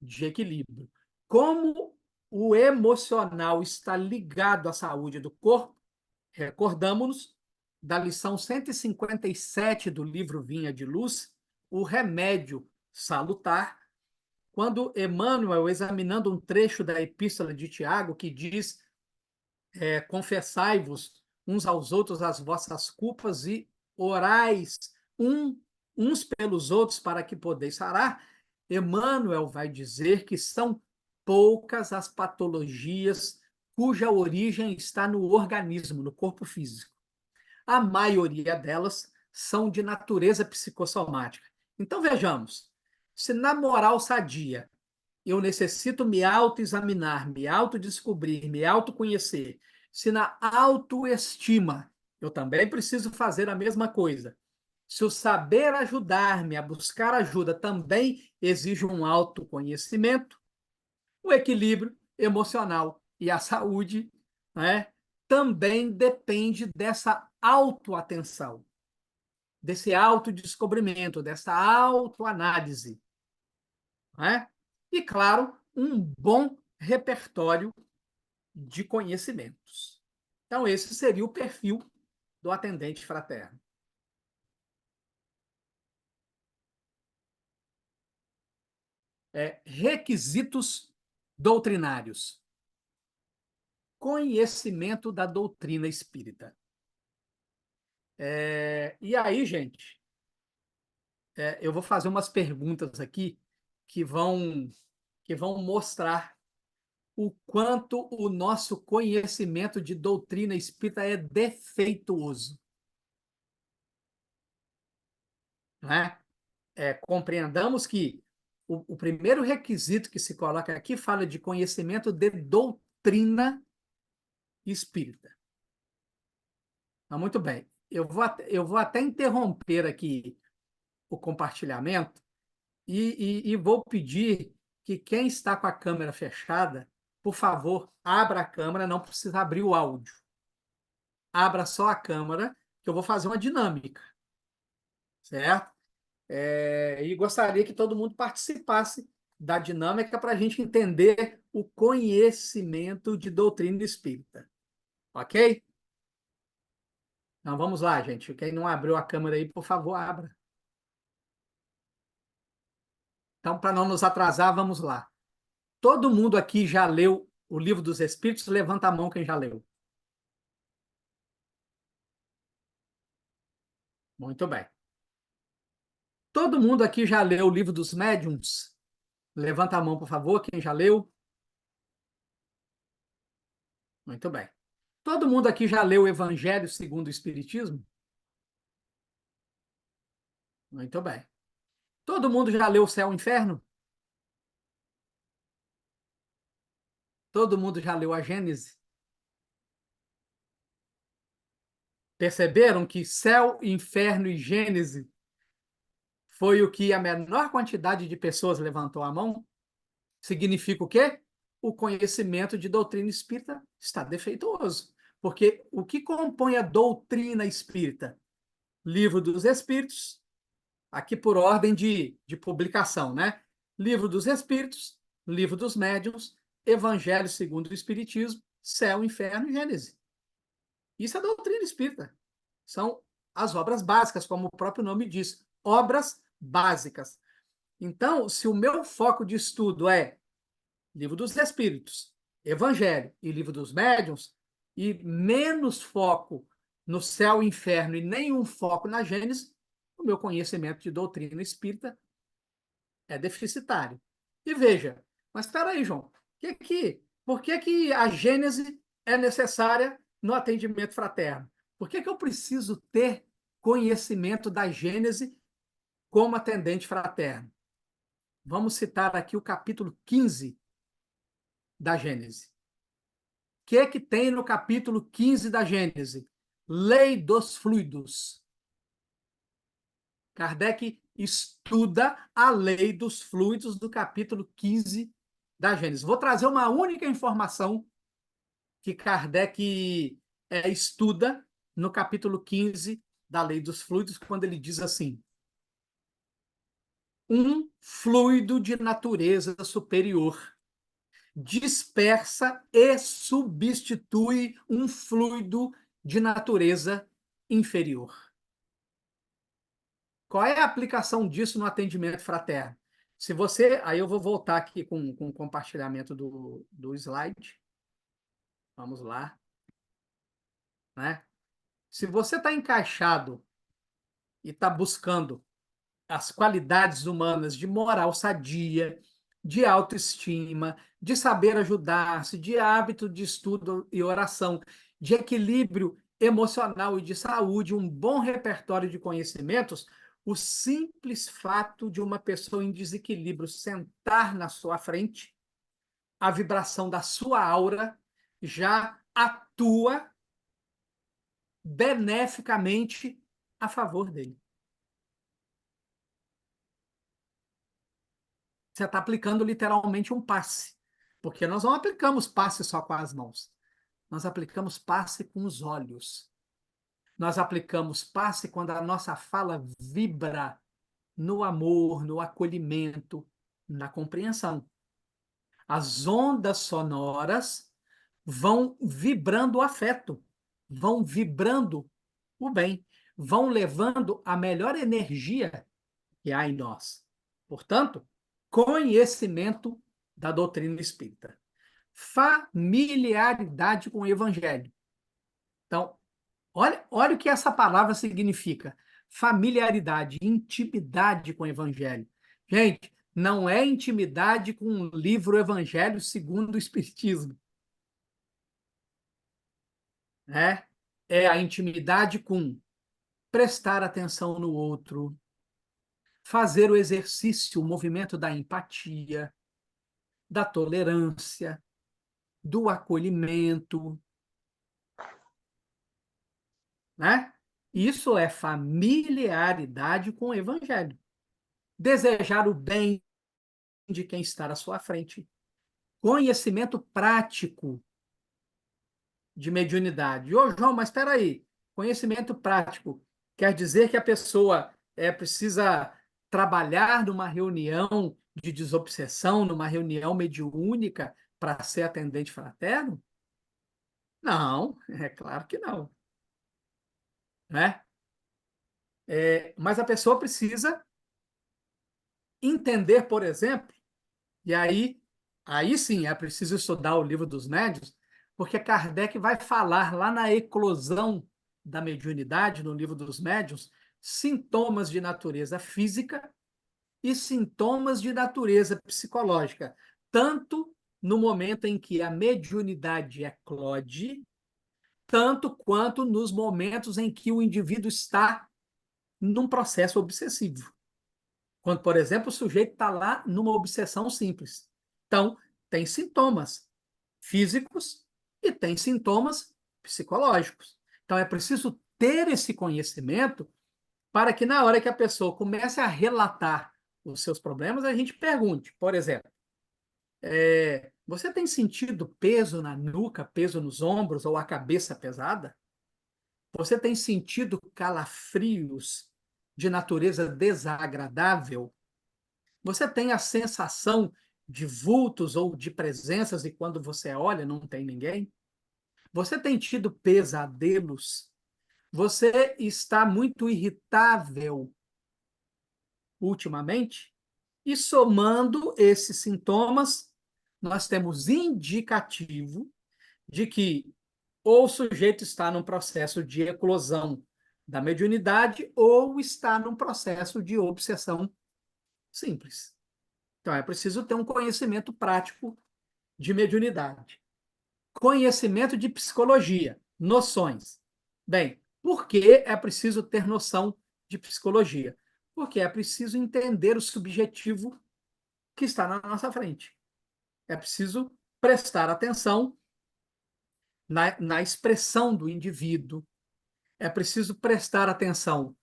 [SPEAKER 4] de equilíbrio. Como o emocional está ligado à saúde do corpo, recordamos-nos da lição 157 do livro Vinha de Luz, o remédio salutar, quando Emmanuel, examinando um trecho da Epístola de Tiago, que diz: confessai-vos uns aos outros as vossas culpas e orais uns pelos outros para que podeis sarar, Emmanuel vai dizer que são poucas as patologias cuja origem está no organismo, no corpo físico. A maioria delas são de natureza psicossomática. Então, vejamos, se na moral sadia eu necessito me autoexaminar, me autodescobrir, me autoconhecer, se na autoestima eu também preciso fazer a mesma coisa, se o saber ajudar-me a buscar ajuda também exige um autoconhecimento, o equilíbrio emocional e a saúde, né, também depende dessa autoatenção, desse autodescobrimento, dessa autoanálise, né? E, claro, um bom repertório de conhecimentos. Então, esse seria o perfil do atendente fraterno. Requisitos doutrinários. Conhecimento da doutrina espírita. E aí, gente, eu vou fazer umas perguntas aqui que vão mostrar o quanto o nosso conhecimento de doutrina espírita é defeituoso. Né? Compreendamos que o primeiro requisito que se coloca aqui fala de conhecimento de doutrina espírita. Então, muito bem. Eu vou até interromper aqui o compartilhamento e vou pedir que quem está com a câmera fechada, por favor, abra a câmera, não precisa abrir o áudio. Abra só a câmera, que eu vou fazer uma dinâmica. Certo? E gostaria que todo mundo participasse da dinâmica para a gente entender o conhecimento de doutrina espírita. Ok? Então, vamos lá, gente. Quem não abriu a câmera aí, por favor, abra. Então, para não nos atrasar, vamos lá. Todo mundo aqui já leu o Livro dos Espíritos? Levanta a mão quem já leu. Muito bem. Todo mundo aqui já leu o Livro dos Médiuns? Levanta a mão, por favor, quem já leu. Muito bem. Todo mundo aqui já leu o Evangelho segundo o Espiritismo? Muito bem. Todo mundo já leu o Céu e o Inferno? Todo mundo já leu a Gênese? Perceberam que Céu, Inferno e Gênese foi o que a menor quantidade de pessoas levantou a mão? Significa o quê? O conhecimento de doutrina espírita está defeituoso. Porque o que compõe a doutrina espírita? Livro dos Espíritos, aqui por ordem de publicação, né? Livro dos Espíritos, Livro dos Médiuns, Evangelho segundo o Espiritismo, Céu, Inferno e Gênese. Isso é doutrina espírita. São as obras básicas, como o próprio nome diz, obras básicas. Então, se o meu foco de estudo é Livro dos Espíritos, Evangelho e Livro dos Médiuns, e menos foco no Céu e Inferno e nenhum foco na Gênese, o meu conhecimento de doutrina espírita é deficitário. E veja, mas espera aí, João, por que a Gênese é necessária no atendimento fraterno? Por que eu preciso ter conhecimento da Gênese como atendente fraterno? Vamos citar aqui o capítulo 15 da Gênese. O que tem no capítulo 15 da Gênese? Lei dos fluidos. Kardec estuda a lei dos fluidos do capítulo 15 da Gênese. Vou trazer uma única informação que Kardec estuda no capítulo 15 da lei dos fluidos, quando ele diz assim: um fluido de natureza superior. Dispersa e substitui um fluido de natureza inferior. Qual é a aplicação disso no atendimento fraterno? Se você, aí eu vou voltar aqui com o compartilhamento do slide. Vamos lá. Né? Se você está encaixado e está buscando as qualidades humanas de moral sadia, de autoestima, de saber ajudar-se, de hábito de estudo e oração, de equilíbrio emocional e de saúde, um bom repertório de conhecimentos, o simples fato de uma pessoa em desequilíbrio sentar na sua frente, a vibração da sua aura já atua beneficamente a favor dele. Você está aplicando literalmente um passe, porque nós não aplicamos passe só com as mãos, nós aplicamos passe com os olhos. Nós aplicamos passe quando a nossa fala vibra no amor, no acolhimento, na compreensão. As ondas sonoras vão vibrando o afeto, vão vibrando o bem, vão levando a melhor energia que há em nós. Portanto, conhecimento da doutrina espírita. Familiaridade com o evangelho. Então, olha o que essa palavra significa. Familiaridade, intimidade com o evangelho. Gente, não é intimidade com o livro Evangelho segundo o Espiritismo. Né? É a intimidade com prestar atenção no outro, fazer o exercício, o movimento da empatia, da tolerância, do acolhimento, né? Isso é familiaridade com o evangelho. Desejar o bem de quem está à sua frente. Conhecimento prático de mediunidade. Ô, João, mas espera aí. Conhecimento prático quer dizer que a pessoa precisa trabalhar numa reunião de desobsessão, numa reunião mediúnica para ser atendente fraterno? Não, é claro que não. Né? Mas a pessoa precisa entender, por exemplo, e aí sim é preciso estudar o Livro dos Médiuns, porque Kardec vai falar lá na eclosão da mediunidade, no Livro dos Médiuns, sintomas de natureza física e sintomas de natureza psicológica, tanto no momento em que a mediunidade eclode, tanto quanto nos momentos em que o indivíduo está num processo obsessivo. Quando, por exemplo, o sujeito está lá numa obsessão simples. Então, tem sintomas físicos e tem sintomas psicológicos. Então, é preciso ter esse conhecimento para que, na hora que a pessoa comece a relatar os seus problemas, a gente pergunte, por exemplo, você tem sentido peso na nuca, peso nos ombros ou a cabeça pesada? Você tem sentido calafrios de natureza desagradável? Você tem a sensação de vultos ou de presenças e quando você olha não tem ninguém? Você tem tido pesadelos? Você está muito irritável ultimamente? E somando esses sintomas, nós temos indicativo de que ou o sujeito está num processo de eclosão da mediunidade ou está num processo de obsessão simples. Então, é preciso ter um conhecimento prático de mediunidade. Conhecimento de psicologia, noções. Bem, por que é preciso ter noção de psicologia? Porque é preciso entender o subjetivo que está na nossa frente. É preciso prestar atenção na expressão do indivíduo. É preciso prestar atenção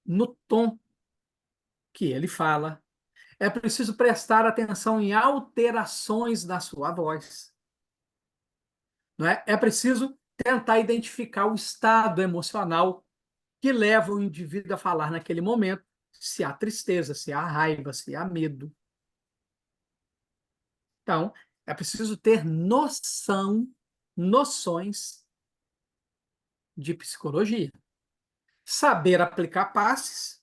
[SPEAKER 4] no tom que ele fala. É preciso prestar atenção em alterações na sua voz. Não é? É preciso tentar identificar o estado emocional que leva o indivíduo a falar naquele momento se há tristeza, se há raiva, se há medo. Então, é preciso ter noções de psicologia. Saber aplicar passes,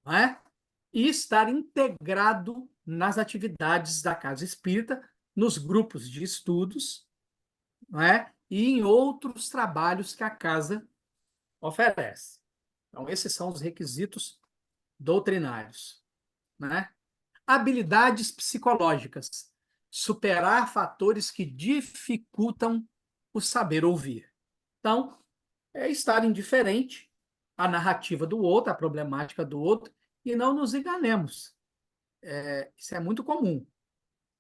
[SPEAKER 4] não é? E estar integrado nas atividades da casa espírita, nos grupos de estudos, não é? E em outros trabalhos que a casa oferece. Então, esses são os requisitos doutrinários, né? Habilidades psicológicas. Superar fatores que dificultam o saber ouvir. Então, é estar indiferente à narrativa do outro, à problemática do outro, e não nos enganemos. Isso é muito comum,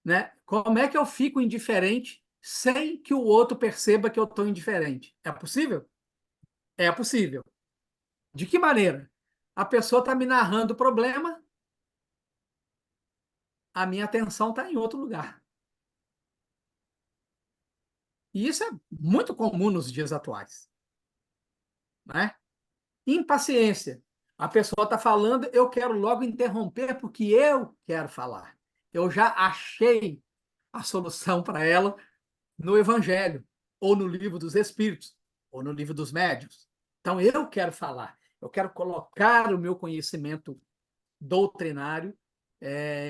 [SPEAKER 4] né? Como é que eu fico indiferente sem que o outro perceba que eu estou indiferente? É possível? É possível. De que maneira? A pessoa está me narrando o problema, a minha atenção está em outro lugar. E isso é muito comum nos dias atuais, né? Impaciência. A pessoa está falando, eu quero logo interromper porque eu quero falar. Eu já achei a solução para ela no Evangelho, ou no Livro dos Espíritos, ou no Livro dos Médiuns. Então, eu quero falar, eu quero colocar o meu conhecimento doutrinário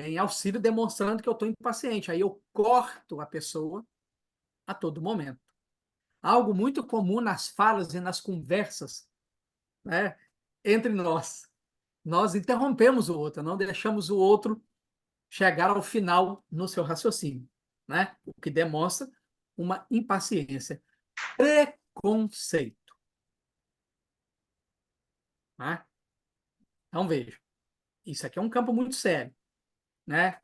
[SPEAKER 4] em auxílio, demonstrando que eu estou impaciente. Aí eu corto a pessoa a todo momento. Algo muito comum nas falas e nas conversas, né, entre nós. Nós interrompemos o outro, não deixamos o outro chegar ao final no seu raciocínio, né? O que demonstra uma impaciência. Preconceito. Né? Então, veja, isso aqui é um campo muito sério. Né?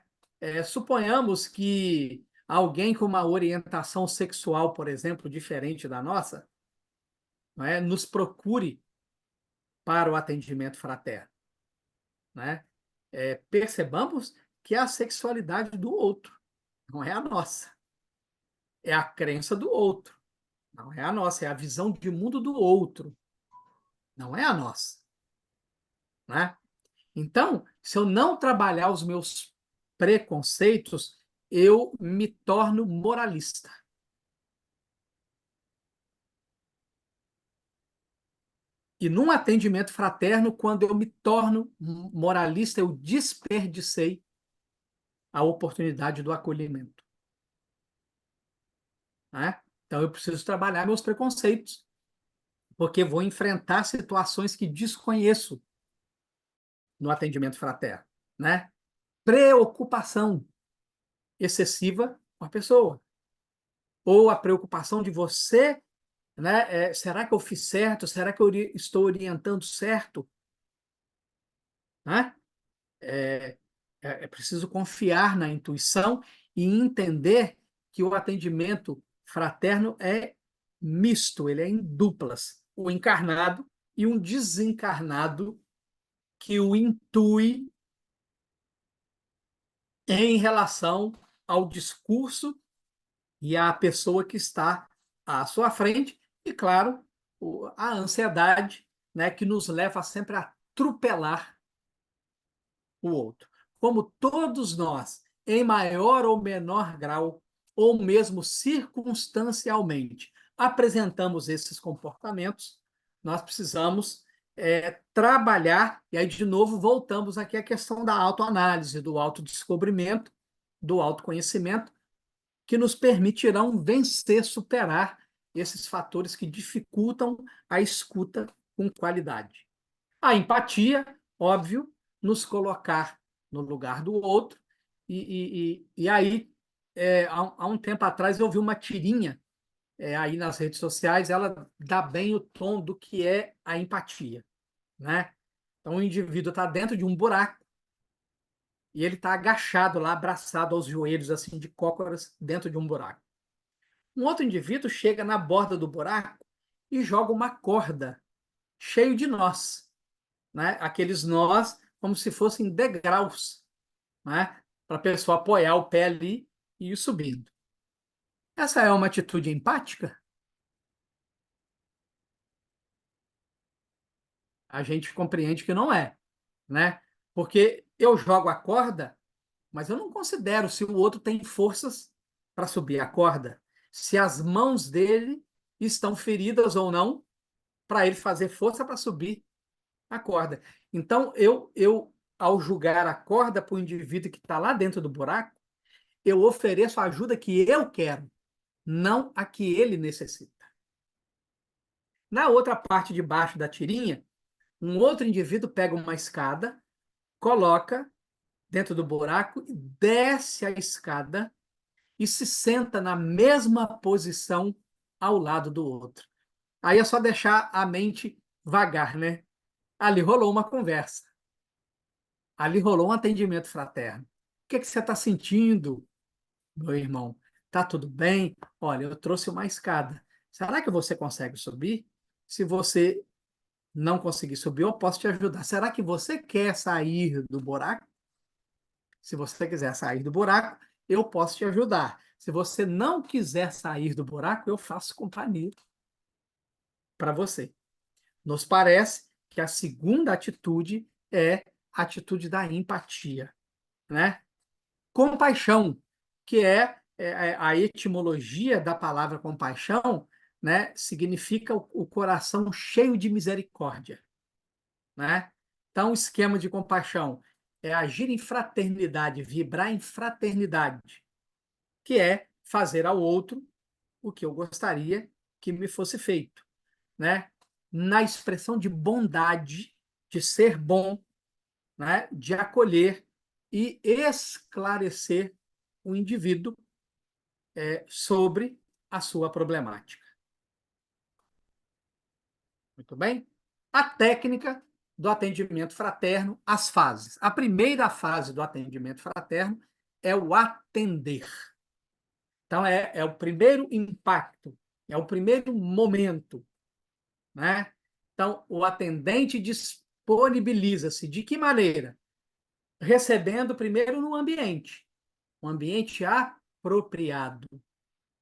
[SPEAKER 4] Suponhamos que alguém com uma orientação sexual, por exemplo, diferente da nossa, não é, nos procure para o atendimento fraterno. Né? Percebamos que é a sexualidade do outro, não é a nossa. É a crença do outro, não é a nossa. É a visão de mundo do outro, não é a nossa. Né? Então, se eu não trabalhar os meus preconceitos, eu me torno moralista. E num atendimento fraterno, quando eu me torno moralista, eu desperdicei a oportunidade do acolhimento. Né? Então, eu preciso trabalhar meus preconceitos, porque vou enfrentar situações que desconheço no atendimento fraterno. Né? Preocupação excessiva com a pessoa. Ou a preocupação de você, né? Será que eu fiz certo? Será que eu estou orientando certo? Né? É preciso confiar na intuição e entender que o atendimento fraterno é misto, ele é em duplas. O encarnado e um desencarnado que o intui em relação ao discurso e à pessoa que está à sua frente, e, claro, a ansiedade, né, que nos leva sempre a atropelar o outro. Como todos nós, em maior ou menor grau, ou mesmo circunstancialmente, apresentamos esses comportamentos, nós precisamos trabalhar, e aí, de novo, voltamos aqui à questão da autoanálise, do autodescobrimento, do autoconhecimento, que nos permitirão vencer, superar esses fatores que dificultam a escuta com qualidade. A empatia, óbvio, nos colocar no lugar do outro. E aí, há um tempo atrás, eu vi uma tirinha aí nas redes sociais, ela dá bem o tom do que é a empatia. Né? Então, o indivíduo está dentro de um buraco e ele está agachado lá, abraçado aos joelhos, assim, de cócoras, dentro de um buraco. Um outro indivíduo chega na borda do buraco e joga uma corda cheio de nós. Né? Aqueles nós como se fossem degraus, né? Para a pessoa apoiar o pé ali e ir subindo. Essa é uma atitude empática? A gente compreende que não é. né? Porque eu jogo a corda, mas eu não considero se o outro tem forças para subir a corda, se as mãos dele estão feridas ou não, para ele fazer força para subir a corda. Então, ao julgar a corda para o indivíduo que está lá dentro do buraco, eu ofereço a ajuda que eu quero, não a que ele necessita. Na outra parte de baixo da tirinha, um outro indivíduo pega uma escada, coloca dentro do buraco, desce a escada e se senta na mesma posição ao lado do outro. Aí é só deixar a mente vagar, né? Ali rolou uma conversa. Ali rolou um atendimento fraterno. O que você está sentindo, meu irmão? Tá tudo bem? Olha, eu trouxe uma escada. Será que você consegue subir? Se você não conseguir subir, eu posso te ajudar. Será que você quer sair do buraco? Se você quiser sair do buraco, eu posso te ajudar. Se você não quiser sair do buraco, eu faço companhia para você. Nos parece que a segunda atitude é a atitude da empatia, né? Compaixão, que é a etimologia da palavra compaixão, né? Significa o coração cheio de misericórdia, né? Então, o esquema de compaixão é agir em fraternidade, vibrar em fraternidade, que é fazer ao outro o que eu gostaria que me fosse feito, né? Na expressão de bondade, de ser bom, né? De acolher e esclarecer o indivíduo sobre a sua problemática. Muito bem? A técnica do atendimento fraterno, as fases. A primeira fase do atendimento fraterno é o atender. Então, é o primeiro impacto, é o primeiro momento, né? Então, o atendente disponibiliza-se de que maneira? Recebendo primeiro no ambiente, um ambiente apropriado,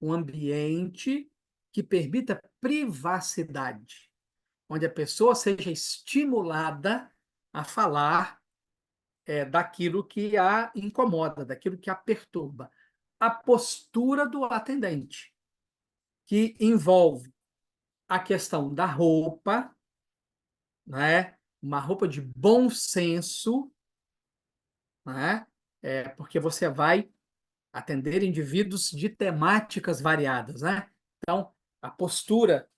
[SPEAKER 4] um ambiente que permita privacidade, onde a pessoa seja estimulada a falar daquilo que a incomoda, daquilo que a perturba. A postura do atendente, que envolve a questão da roupa, né? Uma roupa de bom senso, né? Porque você vai atender indivíduos de temáticas variadas, né? Então, a postura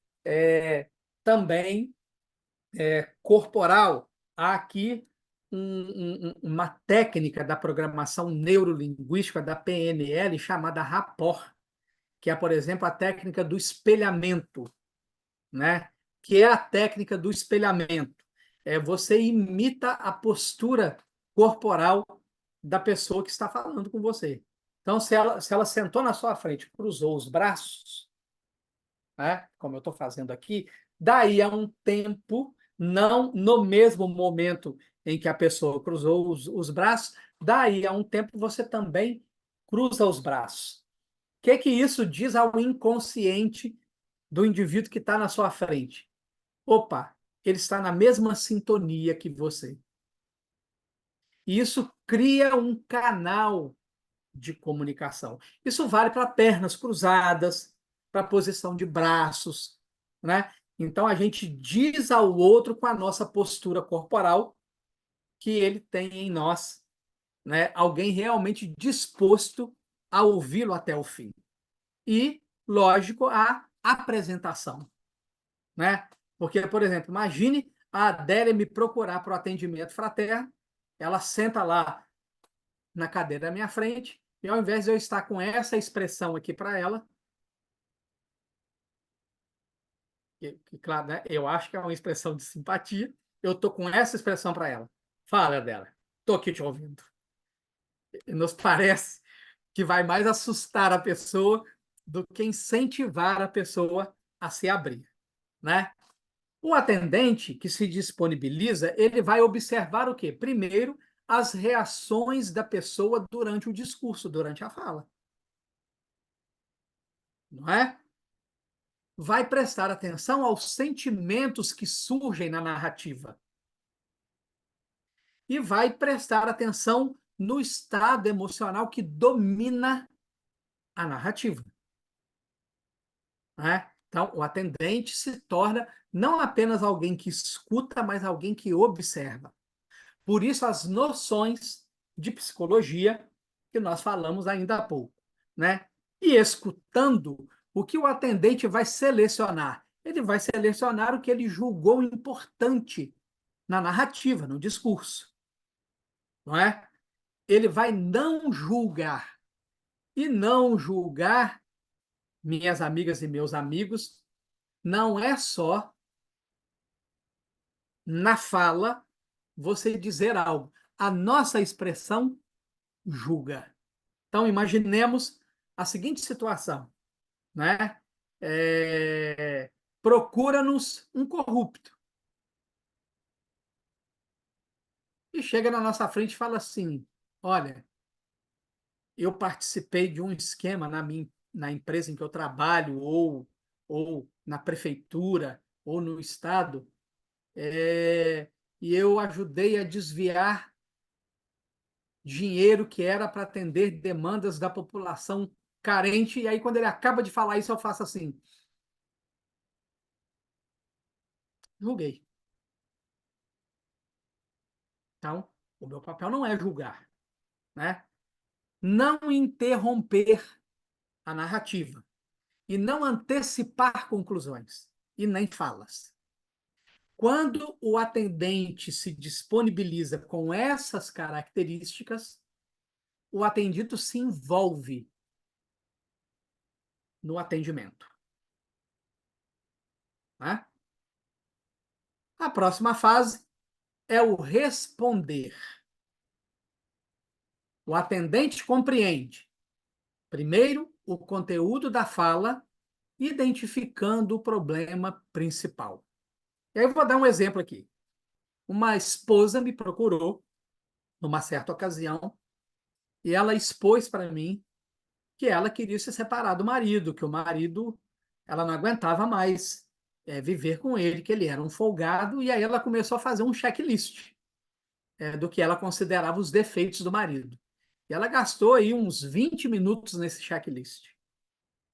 [SPEAKER 4] também corporal. Há aqui uma técnica da programação neurolinguística da PNL chamada rapport, que é, por exemplo, a técnica do espelhamento, né? Que é a técnica do espelhamento. Você imita a postura corporal da pessoa que está falando com você. Então, se ela sentou na sua frente, cruzou os braços, né, como eu estou fazendo aqui, daí a um tempo, não no mesmo momento em que a pessoa cruzou os braços, daí a um tempo você também cruza os braços. O que isso diz ao inconsciente do indivíduo que está na sua frente? Opa, ele está na mesma sintonia que você. E isso cria um canal de comunicação. Isso vale para pernas cruzadas, para posição de braços, né? Então a gente diz ao outro com a nossa postura corporal que ele tem em nós, né, alguém realmente disposto a ouvi-lo até o fim. E, lógico, a apresentação, né? Porque, por exemplo, imagine a Adélia me procurar para o atendimento fraterno, ela senta lá na cadeira da minha frente, e ao invés de eu estar com essa expressão aqui para ela, claro, né, eu acho que é uma expressão de simpatia, eu estou com essa expressão para ela. Fala, dela, estou aqui te ouvindo. E nos parece que vai mais assustar a pessoa do que incentivar a pessoa a se abrir, né? O atendente que se disponibiliza, ele vai observar o quê? Primeiro, as reações da pessoa durante o discurso, durante a fala. Não é? Vai prestar atenção aos sentimentos que surgem na narrativa. e vai prestar atenção no estado emocional que domina a narrativa, né? Então, o atendente se torna não apenas alguém que escuta, mas alguém que observa. Por isso, as noções de psicologia que nós falamos ainda há pouco, né? E escutando, o que o atendente vai selecionar? Ele vai selecionar o que ele julgou importante na narrativa, no discurso, não é? Ele vai não julgar. E não julgar, minhas amigas e meus amigos, não é só na fala você dizer algo. A nossa expressão julga. Então, imaginemos a seguinte situação, né? Procura-nos um corrupto e chega na nossa frente e fala assim: olha, eu participei de um esquema na empresa em que eu trabalho, ou na prefeitura, ou no estado, e eu ajudei a desviar dinheiro que era para atender demandas da população carente, e aí, quando ele acaba de falar isso, eu faço assim: julguei. Então, o meu papel não é julgar, né? Não interromper a narrativa e não antecipar conclusões e nem falas. Quando o atendente se disponibiliza com essas características, o atendido se envolve no atendimento, né? A próxima fase é o responder. O atendente compreende, primeiro, o conteúdo da fala, identificando o problema principal. E aí eu vou dar um exemplo aqui. Uma esposa me procurou numa certa ocasião e ela expôs para mim que ela queria se separar do marido, que o marido, ela não aguentava mais viver com ele, que ele era um folgado, e aí ela começou a fazer um checklist do que ela considerava os defeitos do marido. E ela gastou aí uns 20 minutos nesse checklist,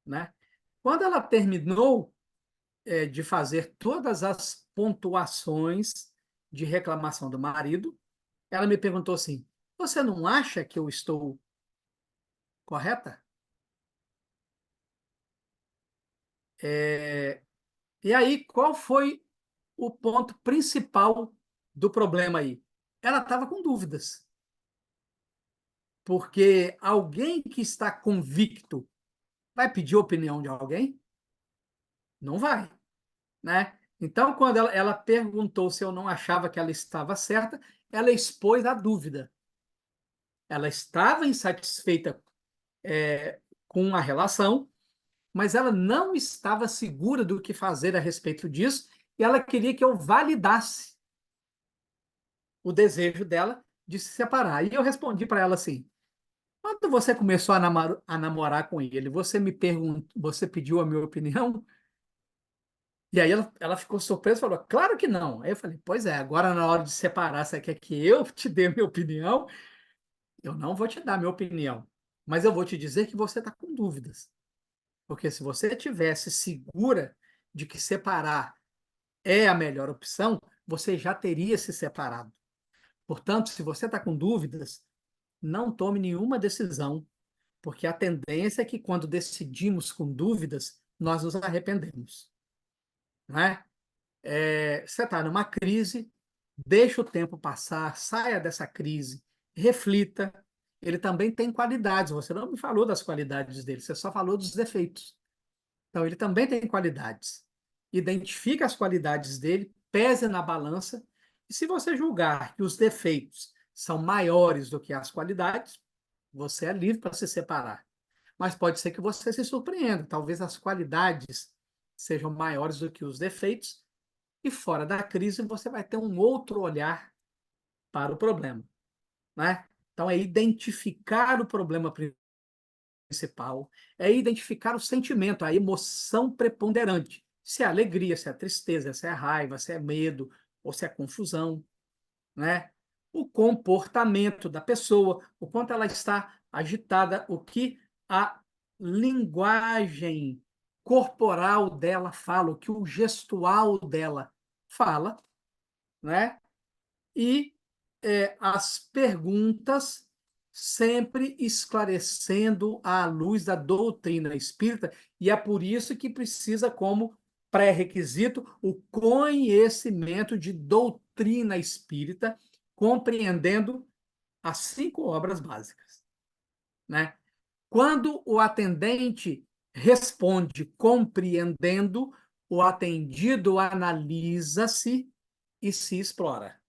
[SPEAKER 4] né? Quando ela terminou de fazer todas as pontuações de reclamação do marido, ela me perguntou assim: você não acha que eu estou correta? E aí, qual foi o ponto principal do problema aí? Ela estava com dúvidas, porque alguém que está convicto vai pedir a opinião de alguém? Não vai, né? Então, quando ela perguntou se eu não achava que ela estava certa, ela expôs a dúvida. Ela estava insatisfeita com a relação, mas ela não estava segura do que fazer a respeito disso, e ela queria que eu validasse o desejo dela de se separar. E eu respondi para ela assim: quando você começou a namorar com ele, você me perguntou, você pediu a minha opinião? E aí ela ficou surpresa e falou: claro que não. Aí eu falei: pois é, agora na hora de separar, você quer que eu te dê minha opinião? Eu não vou te dar minha opinião, mas eu vou te dizer que você está com dúvidas. Porque se você tivesse segura de que separar é a melhor opção, você já teria se separado. Portanto, se você está com dúvidas, não tome nenhuma decisão, porque a tendência é que quando decidimos com dúvidas, nós nos arrependemos, não é? Você está numa crise, deixa o tempo passar, saia dessa crise, reflita. Ele também tem qualidades, você não me falou das qualidades dele, você só falou dos defeitos. Então, ele também tem qualidades. Identifique as qualidades dele, pese na balança, e se você julgar que os defeitos são maiores do que as qualidades, você é livre para se separar. Mas pode ser que você se surpreenda, talvez as qualidades sejam maiores do que os defeitos, e fora da crise você vai ter um outro olhar para o problema, né? Então, é identificar o problema principal, é identificar o sentimento, a emoção preponderante. Se é alegria, se é tristeza, se é raiva, se é medo ou se é confusão, né? o comportamento da pessoa, o quanto ela está agitada, o que a linguagem corporal dela fala, o que o gestual dela fala, né? E as perguntas sempre esclarecendo à luz da doutrina espírita, e é por isso que precisa, como pré-requisito, o conhecimento de doutrina espírita, compreendendo as 5 obras básicas, né? Quando o atendente responde compreendendo, o atendido analisa-se e se explora.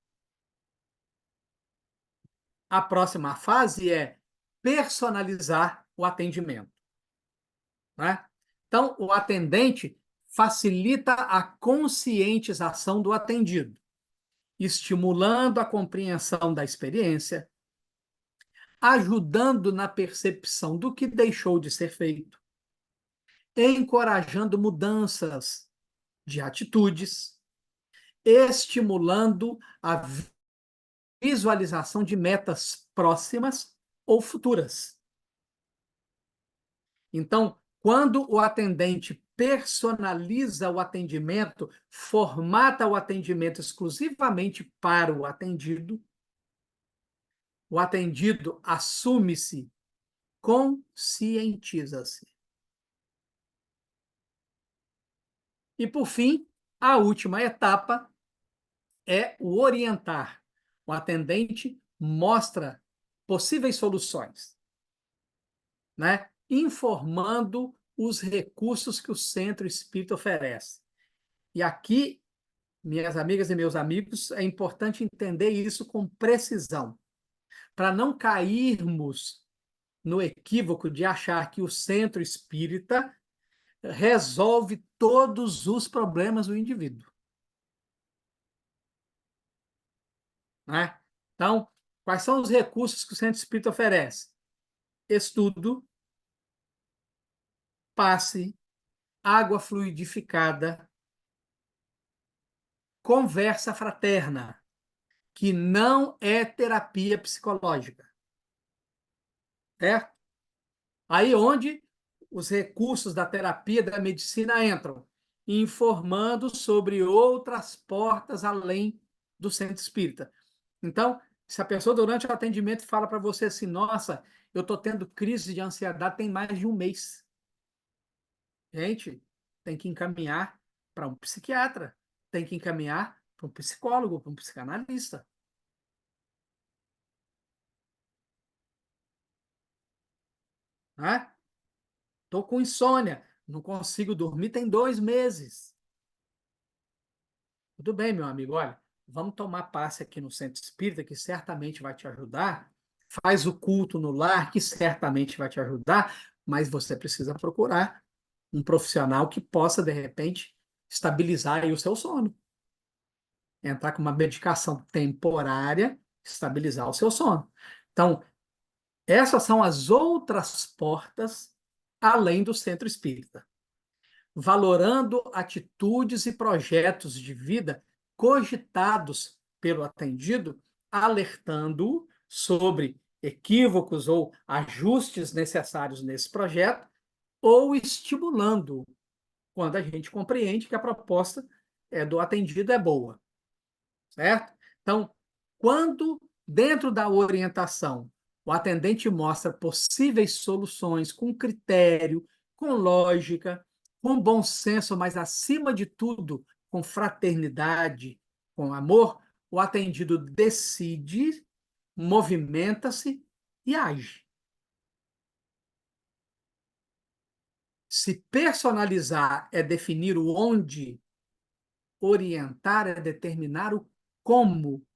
[SPEAKER 4] A próxima fase é personalizar o atendimento, né? Então, o atendente facilita a conscientização do atendido, estimulando a compreensão da experiência, ajudando na percepção do que deixou de ser feito, encorajando mudanças de atitudes, estimulando a visualização de metas próximas ou futuras. Então, quando o atendente personaliza o atendimento, formata o atendimento exclusivamente para o atendido assume-se, conscientiza-se. E, por fim, a última etapa é o orientar. O atendente mostra possíveis soluções, né? Informando os recursos que o centro espírita oferece. E aqui, minhas amigas e meus amigos, é importante entender isso com precisão, para não cairmos no equívoco de achar que o centro espírita resolve todos os problemas do indivíduo, né? Então, quais são os recursos que o centro espírita oferece? Estudo, passe, água fluidificada, conversa fraterna, que não é terapia psicológica, certo? Aí onde os recursos da terapia da medicina entram, informando sobre outras portas além do centro espírita. Então, se a pessoa durante o atendimento fala para você assim, nossa, eu estou tendo crise de ansiedade tem mais de um mês. Gente, tem que encaminhar para um psiquiatra, tem que encaminhar para um psicólogo, para um psicanalista. Né? Estou com insônia, não consigo dormir tem 2 meses. Tudo bem, meu amigo, olha, vamos tomar passe aqui no Centro Espírita, que certamente vai te ajudar. Faz o culto no lar, que certamente vai te ajudar, mas você precisa procurar um profissional que possa, de repente, estabilizar aí o seu sono. Entrar com uma medicação temporária, estabilizar o seu sono. Então, essas são as outras portas além do centro espírita, valorando atitudes e projetos de vida cogitados pelo atendido, alertando-o sobre equívocos ou ajustes necessários nesse projeto, ou estimulando quando a gente compreende que a proposta do atendido é boa, certo? Então, quando dentro da orientação o atendente mostra possíveis soluções com critério, com lógica, com bom senso, mas acima de tudo com fraternidade, com amor, o atendido decide, movimenta-se e age. Se personalizar é definir o onde, orientar é determinar o como.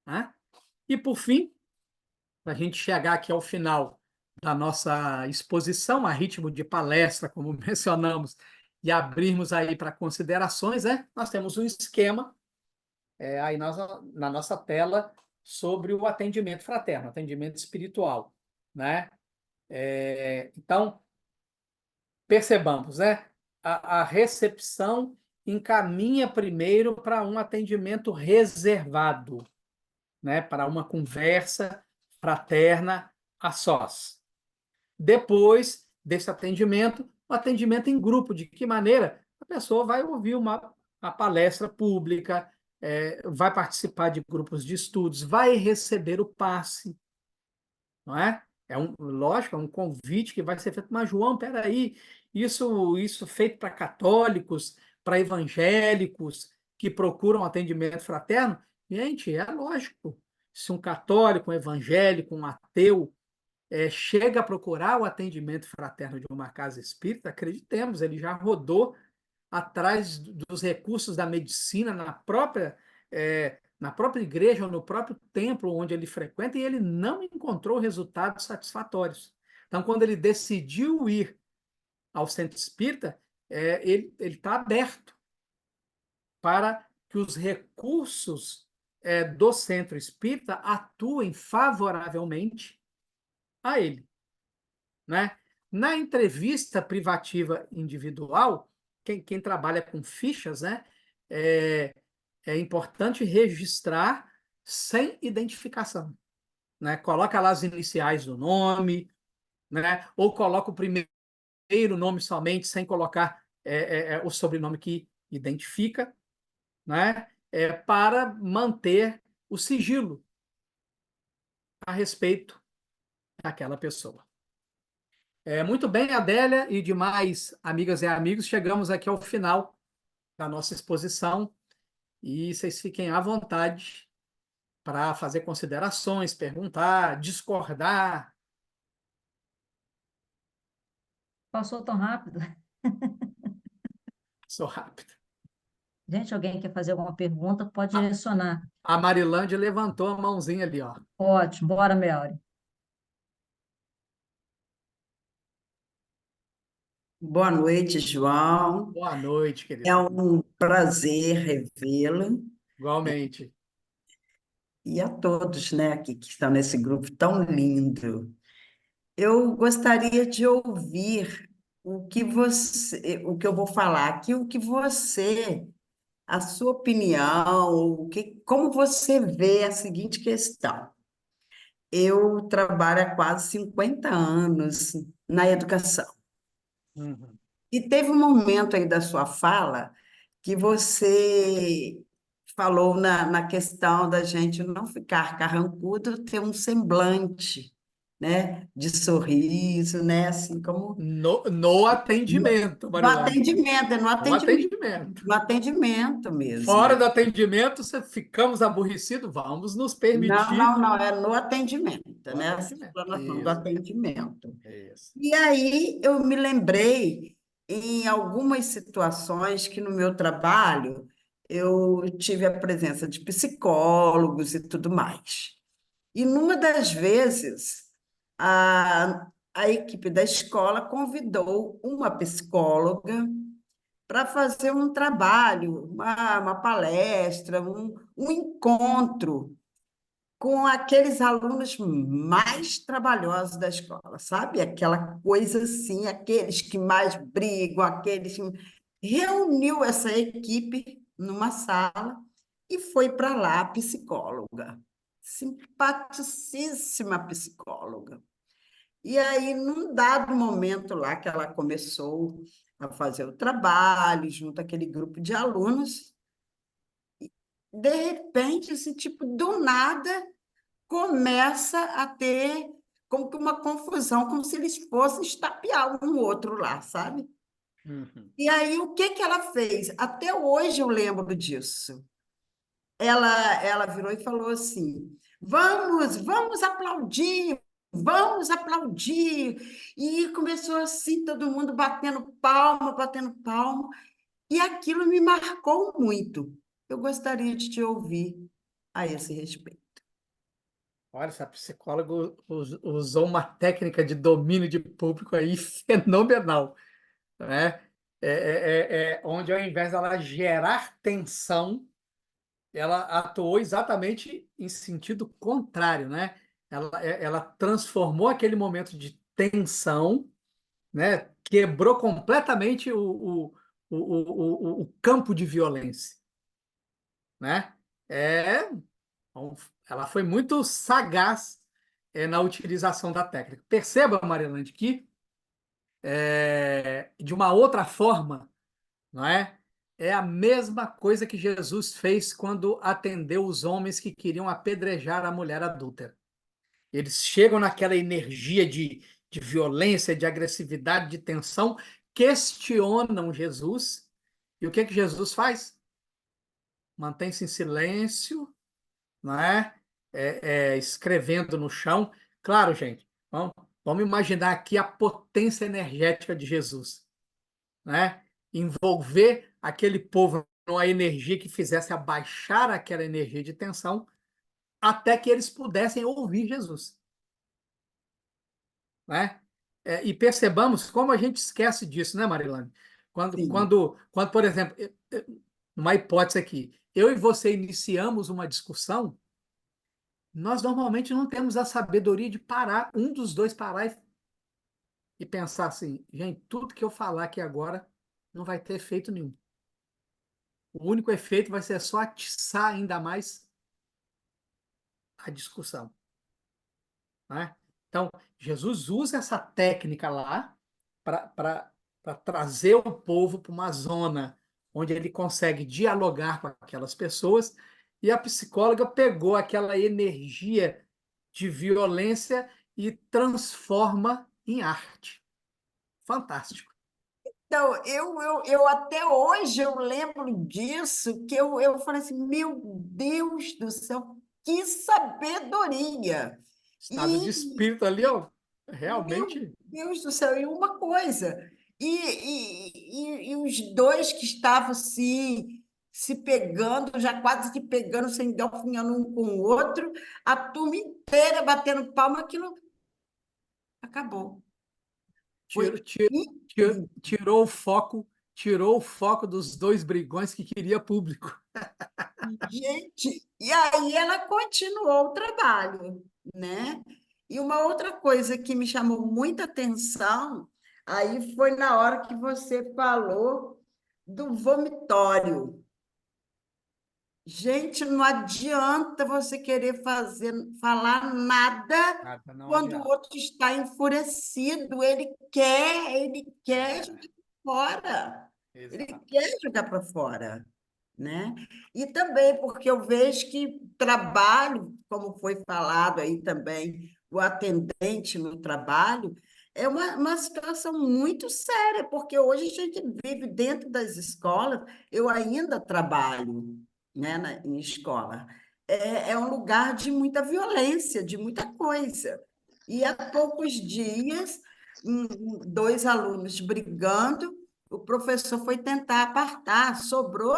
[SPEAKER 4] Né? E, por fim, para a gente chegar aqui ao final da nossa exposição, a ritmo de palestra, como mencionamos, e abrirmos aí para considerações, né? Nós temos um esquema aí na nossa tela sobre o atendimento fraterno, atendimento espiritual, né? Então, percebamos, né? A recepção encaminha primeiro para um atendimento reservado, né? Para uma conversa fraterna a sós. Depois desse atendimento, o atendimento em grupo. De que maneira? A pessoa vai ouvir uma palestra pública, vai participar de grupos de estudos, vai receber o passe, não é? Lógico, é um convite que vai ser feito, mas João, peraí, isso feito para católicos, para evangélicos que procuram atendimento fraterno? Gente, é lógico. Se um católico, um evangélico, um ateu chega a procurar o atendimento fraterno de uma casa espírita, acreditemos, ele já rodou atrás dos recursos da medicina na própria igreja ou no próprio templo onde ele frequenta e ele não encontrou resultados satisfatórios. Então, quando ele decidiu ir ao centro espírita, ele está aberto para que os recursos do centro espírita atuem favoravelmente a ele, né? Na entrevista privativa individual, quem trabalha com fichas, né, é, é importante registrar sem identificação, né? Coloca lá as iniciais do nome, né? Ou coloca o primeiro nome somente, sem colocar o sobrenome que identifica, né? Para manter o sigilo a respeito daquela pessoa. Muito bem, Adélia e demais amigas e amigos, chegamos aqui ao final da nossa exposição e vocês fiquem à vontade para fazer considerações, perguntar, discordar.
[SPEAKER 2] Passou tão rápido.
[SPEAKER 4] Sou rápido.
[SPEAKER 2] Gente, alguém quer fazer alguma pergunta, pode direcionar.
[SPEAKER 4] A Marilândia levantou a mãozinha ali, ó.
[SPEAKER 2] Ótimo, bora, Melry.
[SPEAKER 6] Boa noite, João.
[SPEAKER 4] Boa noite,
[SPEAKER 6] É
[SPEAKER 4] querida.
[SPEAKER 6] um prazer revê-lo
[SPEAKER 4] Igualmente.
[SPEAKER 6] e a todos, né, aqui que estão nesse grupo tão lindo. Eu gostaria de ouvir o que eu vou falar aqui, a sua opinião, como você vê a seguinte questão. Eu trabalho há quase 50 anos na educação.
[SPEAKER 4] Uhum.
[SPEAKER 6] E teve um momento aí da sua fala que você falou na questão da gente não ficar carrancudo, ter um semblante, né, de sorriso, né, assim como
[SPEAKER 4] No atendimento,
[SPEAKER 6] no
[SPEAKER 4] Marilândia.
[SPEAKER 6] atendimento, é
[SPEAKER 4] No atendimento.
[SPEAKER 6] no atendimento
[SPEAKER 4] Fora
[SPEAKER 6] mesmo.
[SPEAKER 4] do atendimento, ficamos aborrecidos, vamos nos permitir
[SPEAKER 6] Não, é no atendimento,
[SPEAKER 4] no
[SPEAKER 6] né, essa
[SPEAKER 4] atendimento.
[SPEAKER 6] explanação do
[SPEAKER 4] Isso,
[SPEAKER 6] atendimento.
[SPEAKER 4] isso.
[SPEAKER 6] E aí eu me lembrei em algumas situações que no meu trabalho eu tive a presença de psicólogos e tudo mais. E numa das vezes, a equipe da escola convidou uma psicóloga para fazer um trabalho, uma palestra, um encontro com aqueles alunos mais trabalhosos da escola, sabe? Aquela coisa assim, aqueles que mais brigam, aqueles que... Reuniu essa equipe numa sala e foi para lá a psicóloga, simpaticíssima psicóloga. E aí, num dado momento lá que ela começou a fazer o trabalho junto àquele grupo de alunos, de repente, esse tipo, do nada, começa a ter como que uma confusão, como se eles fossem estapear um outro lá, sabe?
[SPEAKER 4] Uhum.
[SPEAKER 6] E aí, o que que ela fez? Até hoje eu lembro disso. Ela virou e falou assim: vamos aplaudir, vamos aplaudir. E começou assim, todo mundo batendo palma, batendo palma. E aquilo me marcou muito. Eu gostaria de te ouvir a esse respeito.
[SPEAKER 4] Olha, essa psicóloga usou uma técnica de domínio de público aí fenomenal, né? Onde, ao invés dela gerar tensão, ela atuou exatamente em sentido contrário, né? Ela transformou aquele momento de tensão, né? Quebrou completamente o campo de violência, né? É, então, ela foi muito sagaz na utilização da técnica. Perceba, Marilande, que de uma outra forma, não é? É a mesma coisa que Jesus fez quando atendeu os homens que queriam apedrejar a mulher adúltera. Eles chegam naquela energia de violência, de agressividade, de tensão, questionam Jesus. E o que que Jesus faz? Mantém-se em silêncio, não é? Escrevendo no chão. Claro, gente, vamos imaginar aqui a potência energética de Jesus, né? Envolver aquele povo numa energia que fizesse abaixar aquela energia de tensão até que eles pudessem ouvir Jesus, né? E percebamos como a gente esquece disso, né, Marilane?
[SPEAKER 6] Sim.
[SPEAKER 4] Por exemplo, uma hipótese aqui, eu e você iniciamos uma discussão, nós normalmente não temos a sabedoria de parar, um dos dois parar e pensar assim, gente, tudo que eu falar aqui agora não vai ter efeito nenhum. O único efeito vai ser só atiçar ainda mais a discussão, né? Então, Jesus usa essa técnica lá para trazer o povo para uma zona onde ele consegue dialogar com aquelas pessoas, e a psicóloga pegou aquela energia de violência e transforma em arte. Fantástico.
[SPEAKER 6] Então, eu até hoje eu lembro disso, que eu falei assim, meu Deus do céu, que sabedoria!
[SPEAKER 4] Estado de
[SPEAKER 6] E,
[SPEAKER 4] espírito ali, ó,
[SPEAKER 6] meu
[SPEAKER 4] realmente.
[SPEAKER 6] Deus do céu, e uma coisa, e os dois que estavam se pegando, já quase que pegando, se engalfinhando um com o outro, a turma inteira batendo palma, aquilo acabou. Foi
[SPEAKER 4] Tirou, tirou,
[SPEAKER 6] incrível.
[SPEAKER 4] tirou o foco dos dois brigões que queria público.
[SPEAKER 6] Gente, e aí ela continuou o trabalho, né? E uma outra coisa que me chamou muita atenção, aí foi na hora que você falou do vomitório. Gente, não adianta você querer falar nada
[SPEAKER 4] Nada, não
[SPEAKER 6] quando o
[SPEAKER 4] adianta.
[SPEAKER 6] outro está enfurecido. Ele quer jogar fora. Ele
[SPEAKER 4] Exato.
[SPEAKER 6] quer jogar para fora, né? E também porque eu vejo que trabalho, como foi falado aí também, o atendente no trabalho, é uma situação muito séria, porque hoje a gente vive dentro das escolas, eu ainda trabalho, né, em escola. É um lugar de muita violência, de muita coisa. E há poucos dias, dois alunos brigando, o professor foi tentar apartar, sobrou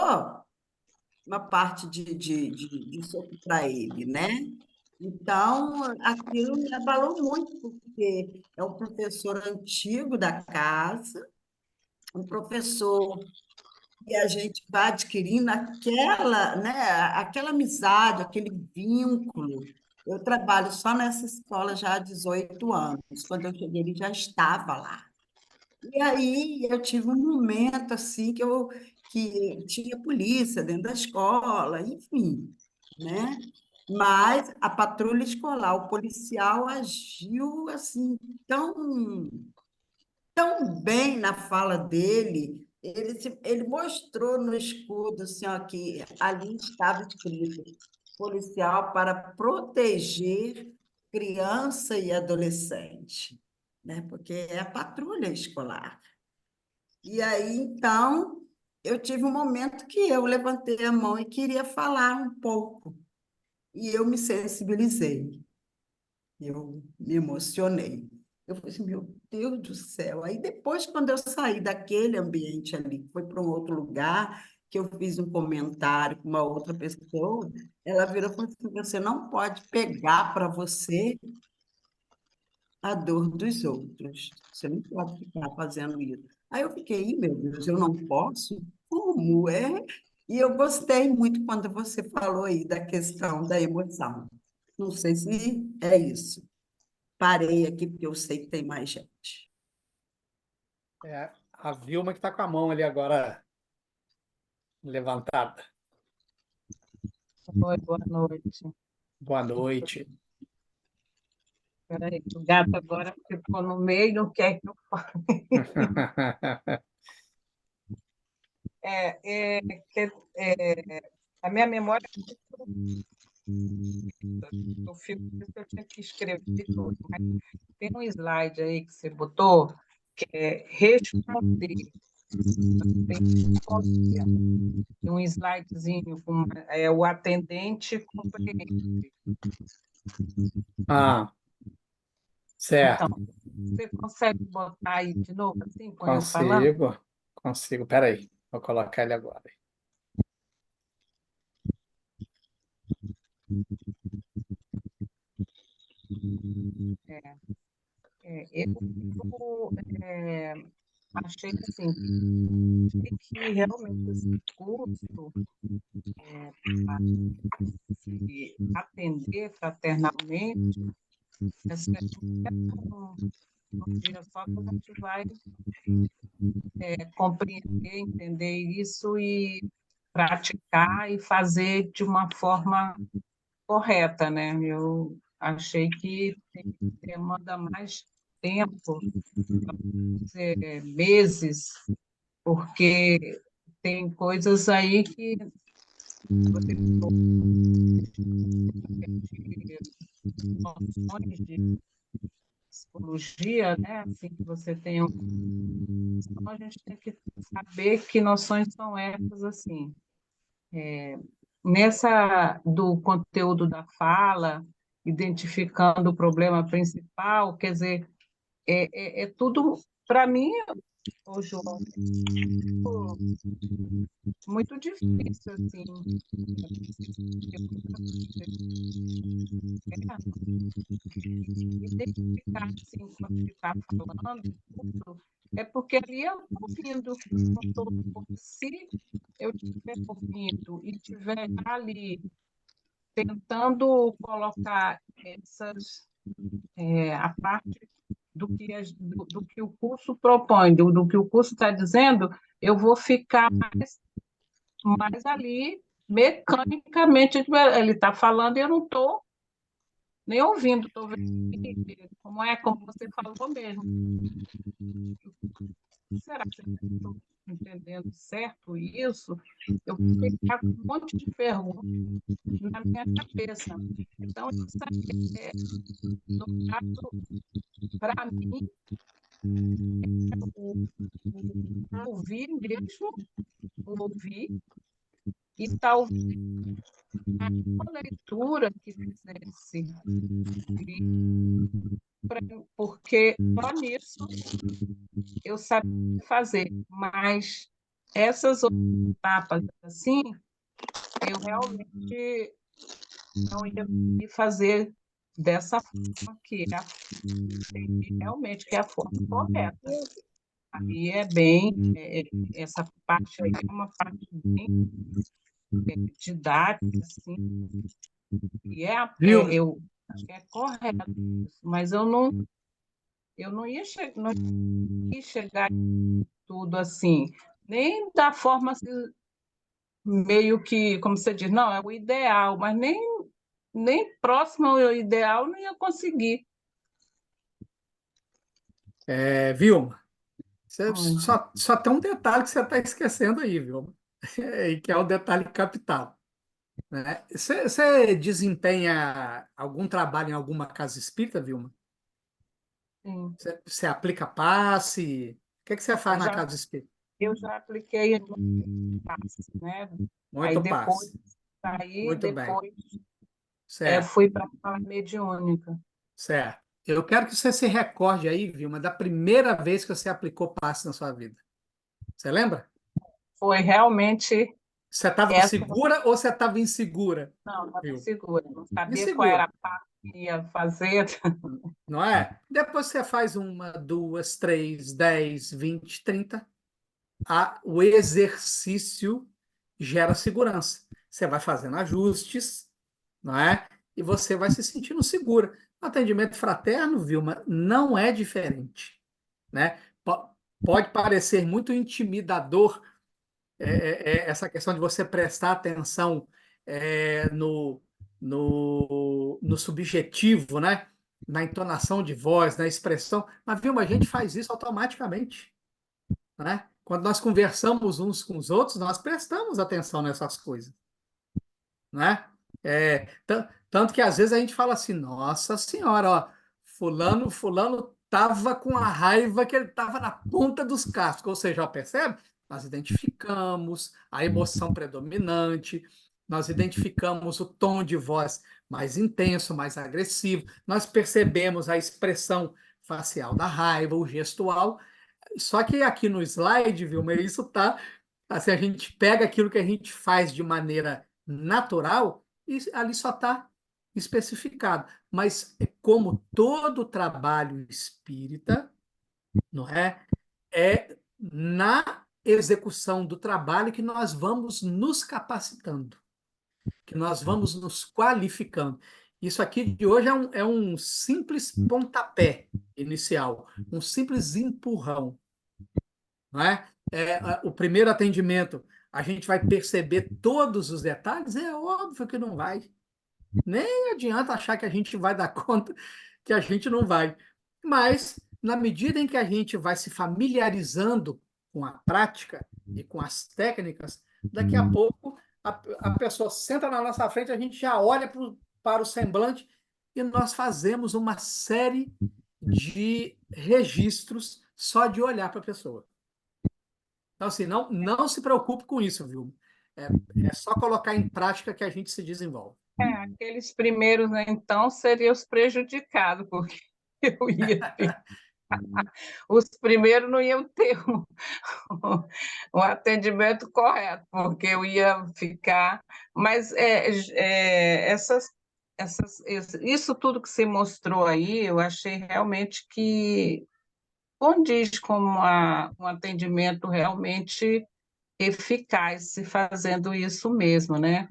[SPEAKER 6] uma parte de soco para ele, né? Então, aquilo me abalou muito, porque é um professor antigo da casa, um professor que a gente vai adquirindo aquela, né, aquela amizade, aquele vínculo. Eu trabalho só nessa escola já há 18 anos. Quando eu cheguei, ele já estava lá. E aí eu tive um momento assim que tinha polícia dentro da escola, enfim, né? Mas a patrulha escolar, o policial agiu assim tão bem na fala dele. Ele mostrou no escudo assim, ó, que ali estava escrito policial para proteger criança e adolescente, né? Porque é a patrulha escolar. E aí, então, eu tive um momento que eu levantei a mão e queria falar um pouco. E eu me sensibilizei, eu me emocionei. Eu falei assim, meu Deus do céu. Aí depois, quando eu saí daquele ambiente ali, foi para um outro lugar, que eu fiz um comentário com uma outra pessoa, ela virou e falou assim, você não pode pegar para você a dor dos outros. Você não pode ficar fazendo isso. Aí eu fiquei, "Ih, meu Deus, eu não posso? Como é?" E eu gostei muito quando você falou aí da questão da emoção. Não sei se é isso. Parei aqui porque eu sei que tem mais gente.
[SPEAKER 4] A Vilma que está com a mão ali agora levantada.
[SPEAKER 7] Oi, boa noite.
[SPEAKER 4] Boa noite.
[SPEAKER 7] Peraí, o gato agora ficou no meio, não quer que eu fale. É, é, que- é, a minha memória é muito curta. Eu fico, por isso que eu tinha que escrever tudo. Mas tem um slide aí que você botou, que é responder. Tem que responder. Tem um slidezinho com o atendente compreende.
[SPEAKER 4] Ah, certo.
[SPEAKER 7] Então, você consegue botar aí de novo, assim, com eu falando?
[SPEAKER 4] Consigo. Peraí, vou colocar ele agora.
[SPEAKER 7] É, eu achei assim, que realmente esse curso para se atender fraternalmente, essa um dia só que a gente vai compreender, entender isso e praticar e fazer de uma forma correta, né? Eu achei que demanda mais tempo, meses, porque tem coisas aí que você falou, noções de psicologia, né? Assim que você tem então a gente tem que saber que noções são essas assim. Nessa do conteúdo da fala, identificando o problema principal, quer dizer, é tudo, para mim, ô João, muito difícil, assim, identificar, assim, quando ele está falando, tudo, é porque ali eu estou ouvindo, não estou, se eu estiver ouvindo e estiver ali tentando colocar a parte do que o curso propõe, do que o curso está dizendo, eu vou ficar mais ali mecanicamente. Ele está falando e eu não estou nem ouvindo, estou vendo como você falou mesmo. Será que eu estou entendendo certo isso? Eu vou ficar com um monte de perguntas na minha cabeça. Então, isso no caso, para mim, ouvir mesmo, ouvir, e talvez uma leitura que fizesse, porque só nisso eu sabia fazer, mas essas outras etapas, assim, eu realmente não ia conseguir fazer dessa forma que realmente que é a forma correta. Aí essa parte aí é uma parte bem didática, assim, e
[SPEAKER 4] Viu?
[SPEAKER 7] eu acho que é correto isso, mas eu não ia chegar em tudo assim, nem da forma assim, meio que, como você diz, não, é o ideal, mas nem próximo ao ideal não ia conseguir.
[SPEAKER 4] Vilma,
[SPEAKER 7] Hum,
[SPEAKER 4] só tem um detalhe que você está esquecendo aí, Vilma, e que é o detalhe capital. Né? Você desempenha algum trabalho em alguma casa espírita, Vilma?
[SPEAKER 7] sim.
[SPEAKER 4] Você aplica passe? O que você faz
[SPEAKER 7] Eu
[SPEAKER 4] na
[SPEAKER 7] já,
[SPEAKER 4] casa espírita?
[SPEAKER 7] eu já apliquei no passe, né? Aí
[SPEAKER 4] Muito
[SPEAKER 7] depois
[SPEAKER 4] passe.
[SPEAKER 7] saí,
[SPEAKER 4] Muito bem.
[SPEAKER 7] depois
[SPEAKER 4] Certo,
[SPEAKER 7] fui para a mediúnica.
[SPEAKER 4] certo. Eu quero que você se recorde aí, Vilma, da primeira vez que você aplicou passe na sua vida. Você lembra?
[SPEAKER 7] Foi realmente
[SPEAKER 4] Você estava
[SPEAKER 7] essa,
[SPEAKER 4] segura ou você estava insegura,
[SPEAKER 7] não, estava
[SPEAKER 4] viu?
[SPEAKER 7] insegura, não sabia qual era
[SPEAKER 4] Insegura,
[SPEAKER 7] a parte que ia fazer.
[SPEAKER 4] não é? Depois você faz uma, duas, três, 10, 20, 30. O exercício gera segurança. Você vai fazendo ajustes, não é? E você vai se sentindo segura. O atendimento fraterno, Vilma, não é diferente, né? pode parecer muito intimidador essa questão de você prestar atenção no subjetivo, né? Na entonação de voz, na expressão. Mas, Vilma, a gente faz isso automaticamente, né? Quando nós conversamos uns com os outros, nós prestamos atenção nessas coisas, né? Tanto que às vezes a gente fala assim, nossa senhora, ó, fulano tava com a raiva que ele tava na ponta dos cascos, ou seja, ó, percebe? Nós identificamos a emoção predominante, nós identificamos o tom de voz mais intenso, mais agressivo, nós percebemos a expressão facial da raiva, o gestual, só que aqui no slide, Vilma, isso tá, assim, a gente pega aquilo que a gente faz de maneira natural e ali só está especificado. Mas como todo trabalho espírita, não é? É na execução do trabalho que nós vamos nos capacitando, que nós vamos nos qualificando. Isso aqui de hoje é um simples pontapé inicial, um simples empurrão, não é? O primeiro atendimento, a gente vai perceber todos os detalhes? É óbvio que não vai. Nem adianta achar que a gente vai dar conta que a gente não vai. Mas, na medida em que a gente vai se familiarizando com a prática e com as técnicas, daqui a pouco a pessoa senta na nossa frente, a gente já olha para o semblante e nós fazemos uma série de registros só de olhar para a pessoa. Então, assim, não se preocupe com isso, viu? É só colocar em prática que a gente se desenvolve.
[SPEAKER 7] Aqueles primeiros, né, então, seriam os prejudicados, porque eu ia os primeiros não iam ter um atendimento correto, porque eu ia ficar. Mas isso tudo que você mostrou aí, eu achei realmente que condiz com um atendimento realmente eficaz, se fazendo isso mesmo, né?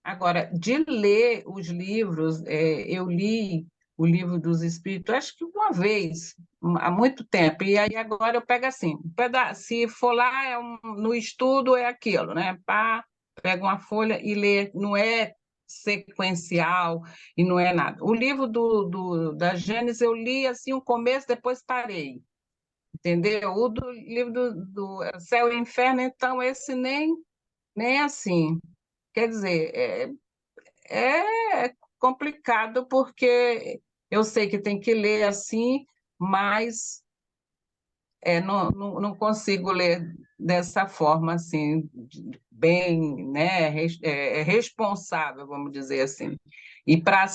[SPEAKER 7] Agora, de ler os livros, eu li o Livro dos Espíritos, acho que uma vez, há muito tempo, e aí agora eu pego assim, se for lá no estudo, é aquilo, né? Pá, pego uma folha e lê, não é sequencial e não é nada. O livro da Gênesis eu li assim o começo, depois parei, entendeu? O do livro do Céu e Inferno, então, esse nem assim. Quer dizer, é complicado porque eu sei que tem que ler assim, mas não consigo ler dessa forma assim, bem, né, responsável, vamos dizer assim. E para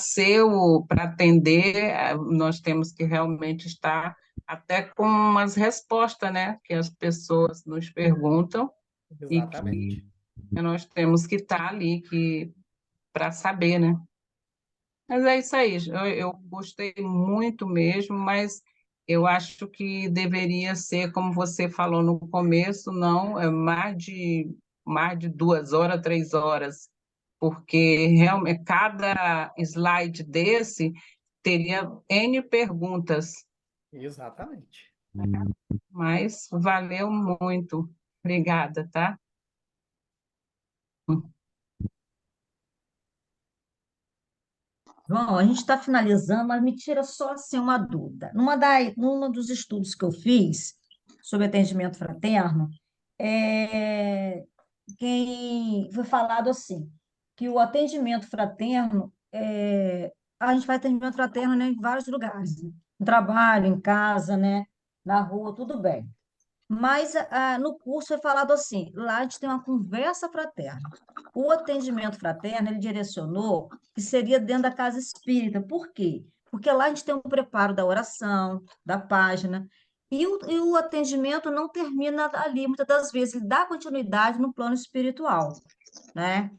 [SPEAKER 7] atender, nós temos que realmente estar até com umas respostas, né, que as pessoas nos perguntam e
[SPEAKER 4] Exatamente.
[SPEAKER 7] que nós temos que estar ali para saber, né? Mas é isso aí, eu gostei muito mesmo, mas eu acho que deveria ser, como você falou no começo, não, mais de 2 horas, 3 horas, porque realmente cada slide desse teria N perguntas,
[SPEAKER 4] Exatamente.
[SPEAKER 7] mas valeu muito. Obrigada, tá?
[SPEAKER 2] João, a gente está finalizando, mas me tira só assim uma dúvida. Numa dos estudos que eu fiz sobre atendimento fraterno, quem foi falado assim, que o atendimento fraterno, a gente faz atendimento fraterno, né, em vários lugares, né? No trabalho, em casa, né, na rua, tudo bem. Mas no curso foi falado assim, lá a gente tem uma conversa fraterna. O atendimento fraterno, ele direcionou que seria dentro da casa espírita. Por quê? Porque lá a gente tem um preparo da oração, da página, e o atendimento não termina ali, muitas das vezes, ele dá continuidade no plano espiritual, né?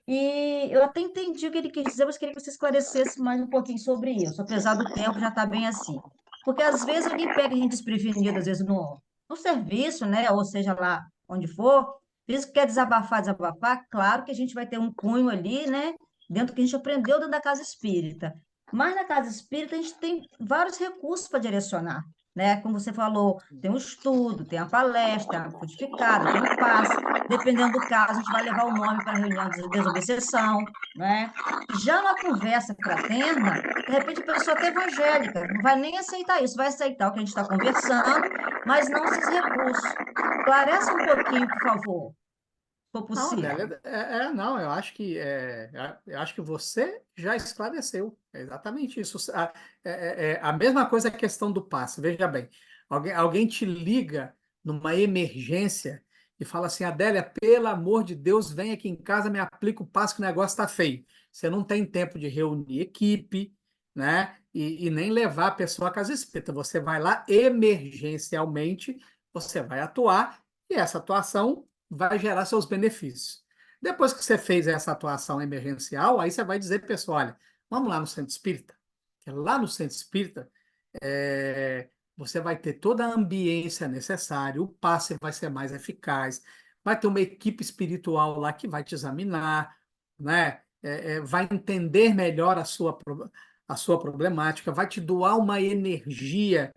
[SPEAKER 2] E eu até entendi o que ele quis dizer, mas queria que você esclarecesse mais um pouquinho sobre isso, apesar do tempo já estar bem assim. Porque às vezes alguém pega a gente desprevenido, às vezes no serviço, né? Ou seja lá onde for, isso quer desabafar, claro que a gente vai ter um cunho ali, né? Dentro do que a gente aprendeu dentro da casa espírita. Mas na casa espírita a gente tem vários recursos para direcionar. né? Como você falou, tem o estudo, tem a palestra, a codificada, tem o passe. Dependendo do caso, a gente vai levar o nome para a reunião de desobsessão, né? Já na conversa fraterna, de repente a pessoa até evangélica, não vai nem aceitar isso, vai aceitar o que a gente está conversando, mas não esses recursos. Esclarece um pouquinho, por favor, se for
[SPEAKER 4] Não,
[SPEAKER 2] possível.
[SPEAKER 4] Adélia, não, eu acho que você já esclareceu. É exatamente isso. A mesma coisa a questão do passe. Veja bem, alguém te liga numa emergência e fala assim, Adélia, pelo amor de Deus, vem aqui em casa, me aplica o passe que o negócio está feio. Você não tem tempo de reunir equipe, né? E nem levar a pessoa à casa espírita. Você vai lá emergencialmente, você vai atuar e essa atuação vai gerar seus benefícios. Depois que você fez essa atuação emergencial, aí você vai dizer, pessoal, olha, vamos lá no centro espírita. Porque lá no centro espírita, você vai ter toda a ambiência necessária, o passe vai ser mais eficaz, vai ter uma equipe espiritual lá que vai te examinar, né? Vai entender melhor a sua problemática, vai te doar uma energia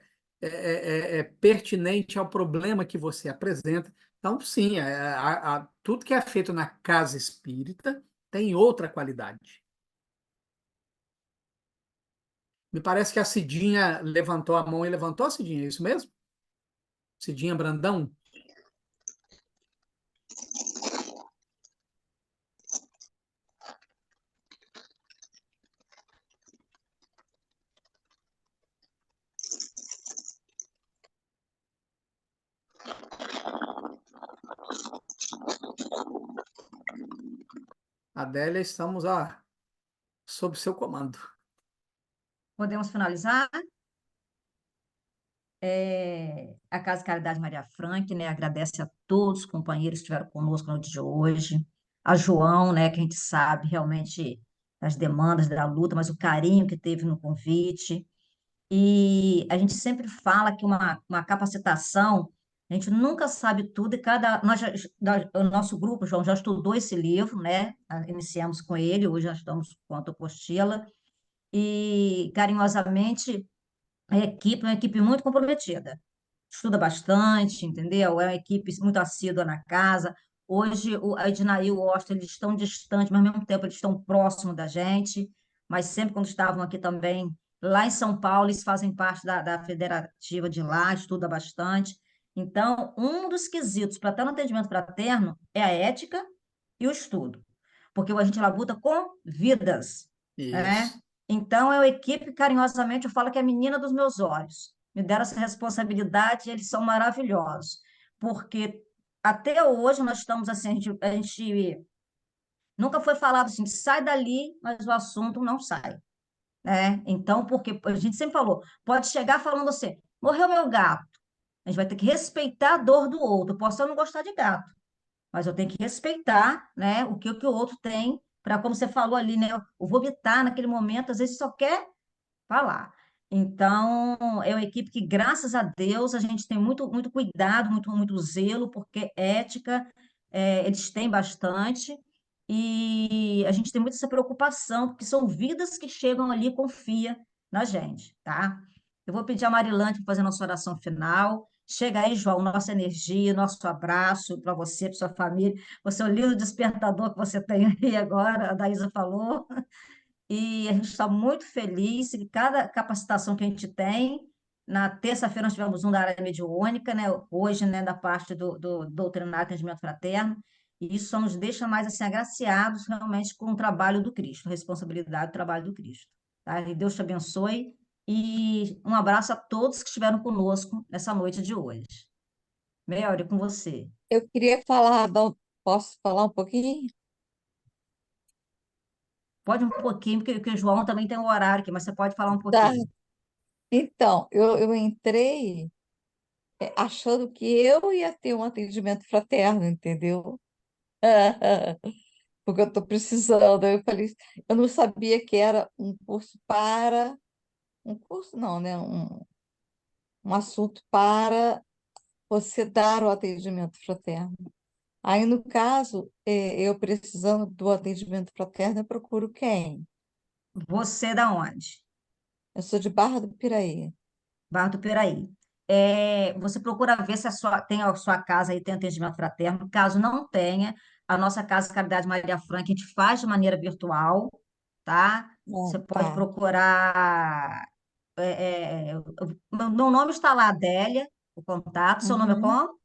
[SPEAKER 4] pertinente ao problema que você apresenta. Então, sim, tudo que é feito na casa espírita tem outra qualidade. Me parece que a Cidinha levantou a mão e levantou, Cidinha, é isso mesmo? Cidinha Brandão? Adélia, estamos sob seu comando.
[SPEAKER 2] Podemos finalizar? A Casa Caridade Maria Frank, né, agradece a todos os companheiros que estiveram conosco no dia de hoje, a João, né, que a gente sabe realmente das demandas da luta, mas o carinho que teve no convite, e a gente sempre fala que uma capacitação, a gente nunca sabe tudo, e o nosso grupo, João, já estudou esse livro, né, iniciamos com ele, hoje nós estamos com a apostila, e carinhosamente a equipe é uma equipe muito comprometida, estuda bastante, entendeu? É uma equipe muito assídua na casa. Hoje, a Edna e o Austin, eles estão distantes, mas ao mesmo tempo eles estão próximos da gente, mas sempre quando estavam aqui também, lá em São Paulo, eles fazem parte da federativa de lá, estuda bastante. Então, um dos quesitos para estar no atendimento fraterno é a ética e o estudo, porque a gente labuta com vidas, né?
[SPEAKER 4] Isso.
[SPEAKER 2] Então, é uma equipe, carinhosamente, eu falo que é a menina dos meus olhos. Me deram essa responsabilidade e eles são maravilhosos, porque até hoje nós estamos assim, a gente nunca foi falado assim, sai dali, mas o assunto não sai, né? Então, porque a gente sempre falou, pode chegar falando assim, morreu meu gato, a gente vai ter que respeitar a dor do outro, eu posso não gostar de gato, mas eu tenho que respeitar, né, o que o outro tem, para, como você falou ali, né, o vomitar naquele momento, às vezes só quer falar. Então, é uma equipe que, graças a Deus, a gente tem muito, muito cuidado, muito, muito zelo, porque ética, eles têm bastante, e a gente tem muito essa preocupação, porque são vidas que chegam ali e confia na gente, tá? Eu vou pedir a Marilante para fazer a nossa oração final. Chega aí, João, nossa energia, nosso abraço para você, para sua família. Você é o lindo despertador que você tem aí agora, a Daísa falou. E a gente está muito feliz que cada capacitação que a gente tem, na terça-feira nós tivemos um da área mediúnica, né? Hoje, né, da parte do doutrinário atendimento fraterno, e isso só nos deixa mais assim, agraciados realmente com o trabalho do Cristo, a responsabilidade do trabalho do Cristo. Tá? E Deus te abençoe, e um abraço a todos que estiveram conosco nessa noite de hoje. Melhore com você.
[SPEAKER 3] Eu queria falar, posso falar um pouquinho?
[SPEAKER 2] Pode um pouquinho, porque o João também tem um horário aqui, mas você pode falar um
[SPEAKER 3] Tá.
[SPEAKER 2] pouquinho.
[SPEAKER 3] Então, eu entrei achando que eu ia ter um atendimento fraterno, entendeu? Porque eu estou precisando. Eu falei, eu não sabia que era um curso não, né? Um assunto para você dar o atendimento fraterno. Aí, no caso, eu precisando do atendimento fraterno, eu procuro quem?
[SPEAKER 2] Você é da onde?
[SPEAKER 3] Eu sou de Barra do Piraí.
[SPEAKER 2] Barra do Piraí. você procura ver se tem a sua casa aí tem atendimento fraterno. Caso não tenha, a nossa Casa Caridade Maria Franca a gente faz de maneira virtual, tá?
[SPEAKER 3] Ah,
[SPEAKER 2] Você pode
[SPEAKER 3] tá.
[SPEAKER 2] procurar. Meu nome está lá, Adélia, o contato. Seu nome é
[SPEAKER 3] Uhum.
[SPEAKER 2] como?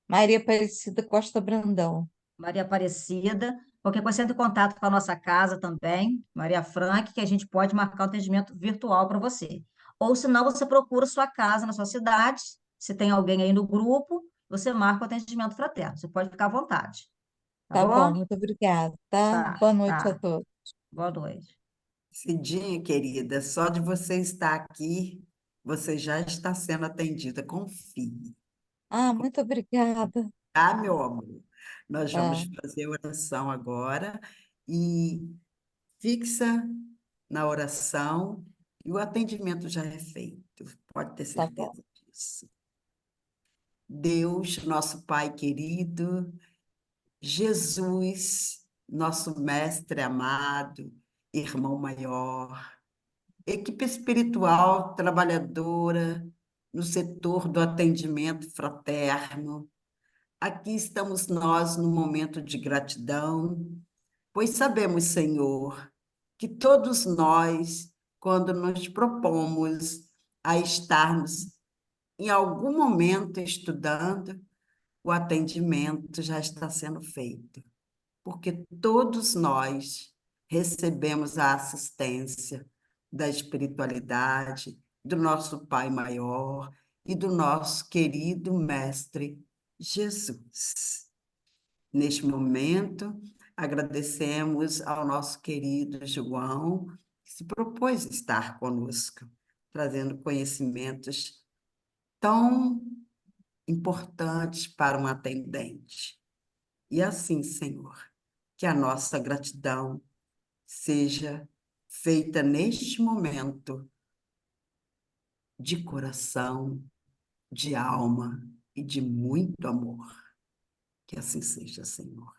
[SPEAKER 3] Maria Aparecida Costa Brandão.
[SPEAKER 2] Maria Aparecida. Qualquer coisa, entre em contato com a nossa casa também, Maria Frank, que a gente pode marcar um atendimento virtual para você. Ou se não, você procura sua casa na sua cidade, se tem alguém aí no grupo, você marca o atendimento fraterno. Você pode ficar à vontade, tá
[SPEAKER 3] Tá bom,
[SPEAKER 2] bom?
[SPEAKER 3] muito obrigada, tá?
[SPEAKER 2] Tá,
[SPEAKER 3] Boa noite a
[SPEAKER 2] tá.
[SPEAKER 3] todos.
[SPEAKER 2] Boa noite.
[SPEAKER 6] Cidinha, querida, só de você estar aqui, você já está sendo atendida. Confie,
[SPEAKER 3] Ah, muito obrigada.
[SPEAKER 6] tá, meu amor? Nós vamos
[SPEAKER 3] Tá,
[SPEAKER 6] fazer a oração agora e fixa na oração e o atendimento já é feito. Pode ter
[SPEAKER 3] tá bom.
[SPEAKER 6] certeza disso. Deus, nosso Pai querido, Jesus, nosso mestre amado, irmão maior, equipe espiritual trabalhadora no setor do atendimento fraterno. Aqui estamos nós no momento de gratidão, pois sabemos, Senhor, que todos nós, quando nos propomos a estarmos em algum momento estudando, o atendimento já está sendo feito, porque todos nós recebemos a assistência da espiritualidade, do nosso Pai Maior e do nosso querido Mestre Jesus. Neste momento, agradecemos ao nosso querido João, que se propôs a estar conosco, trazendo conhecimentos tão importantes para um atendente. E assim, Senhor, que a nossa gratidão seja feita neste momento de coração, de alma e de muito amor. Que assim seja, Senhor.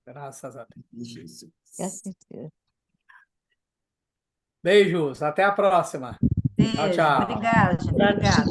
[SPEAKER 4] Graças a Deus.
[SPEAKER 6] Em Jesus.
[SPEAKER 3] E assim seja.
[SPEAKER 4] Beijos, até a próxima. Tchau,
[SPEAKER 2] Beijo.
[SPEAKER 4] tchau.
[SPEAKER 2] Obrigada, gente. Obrigada.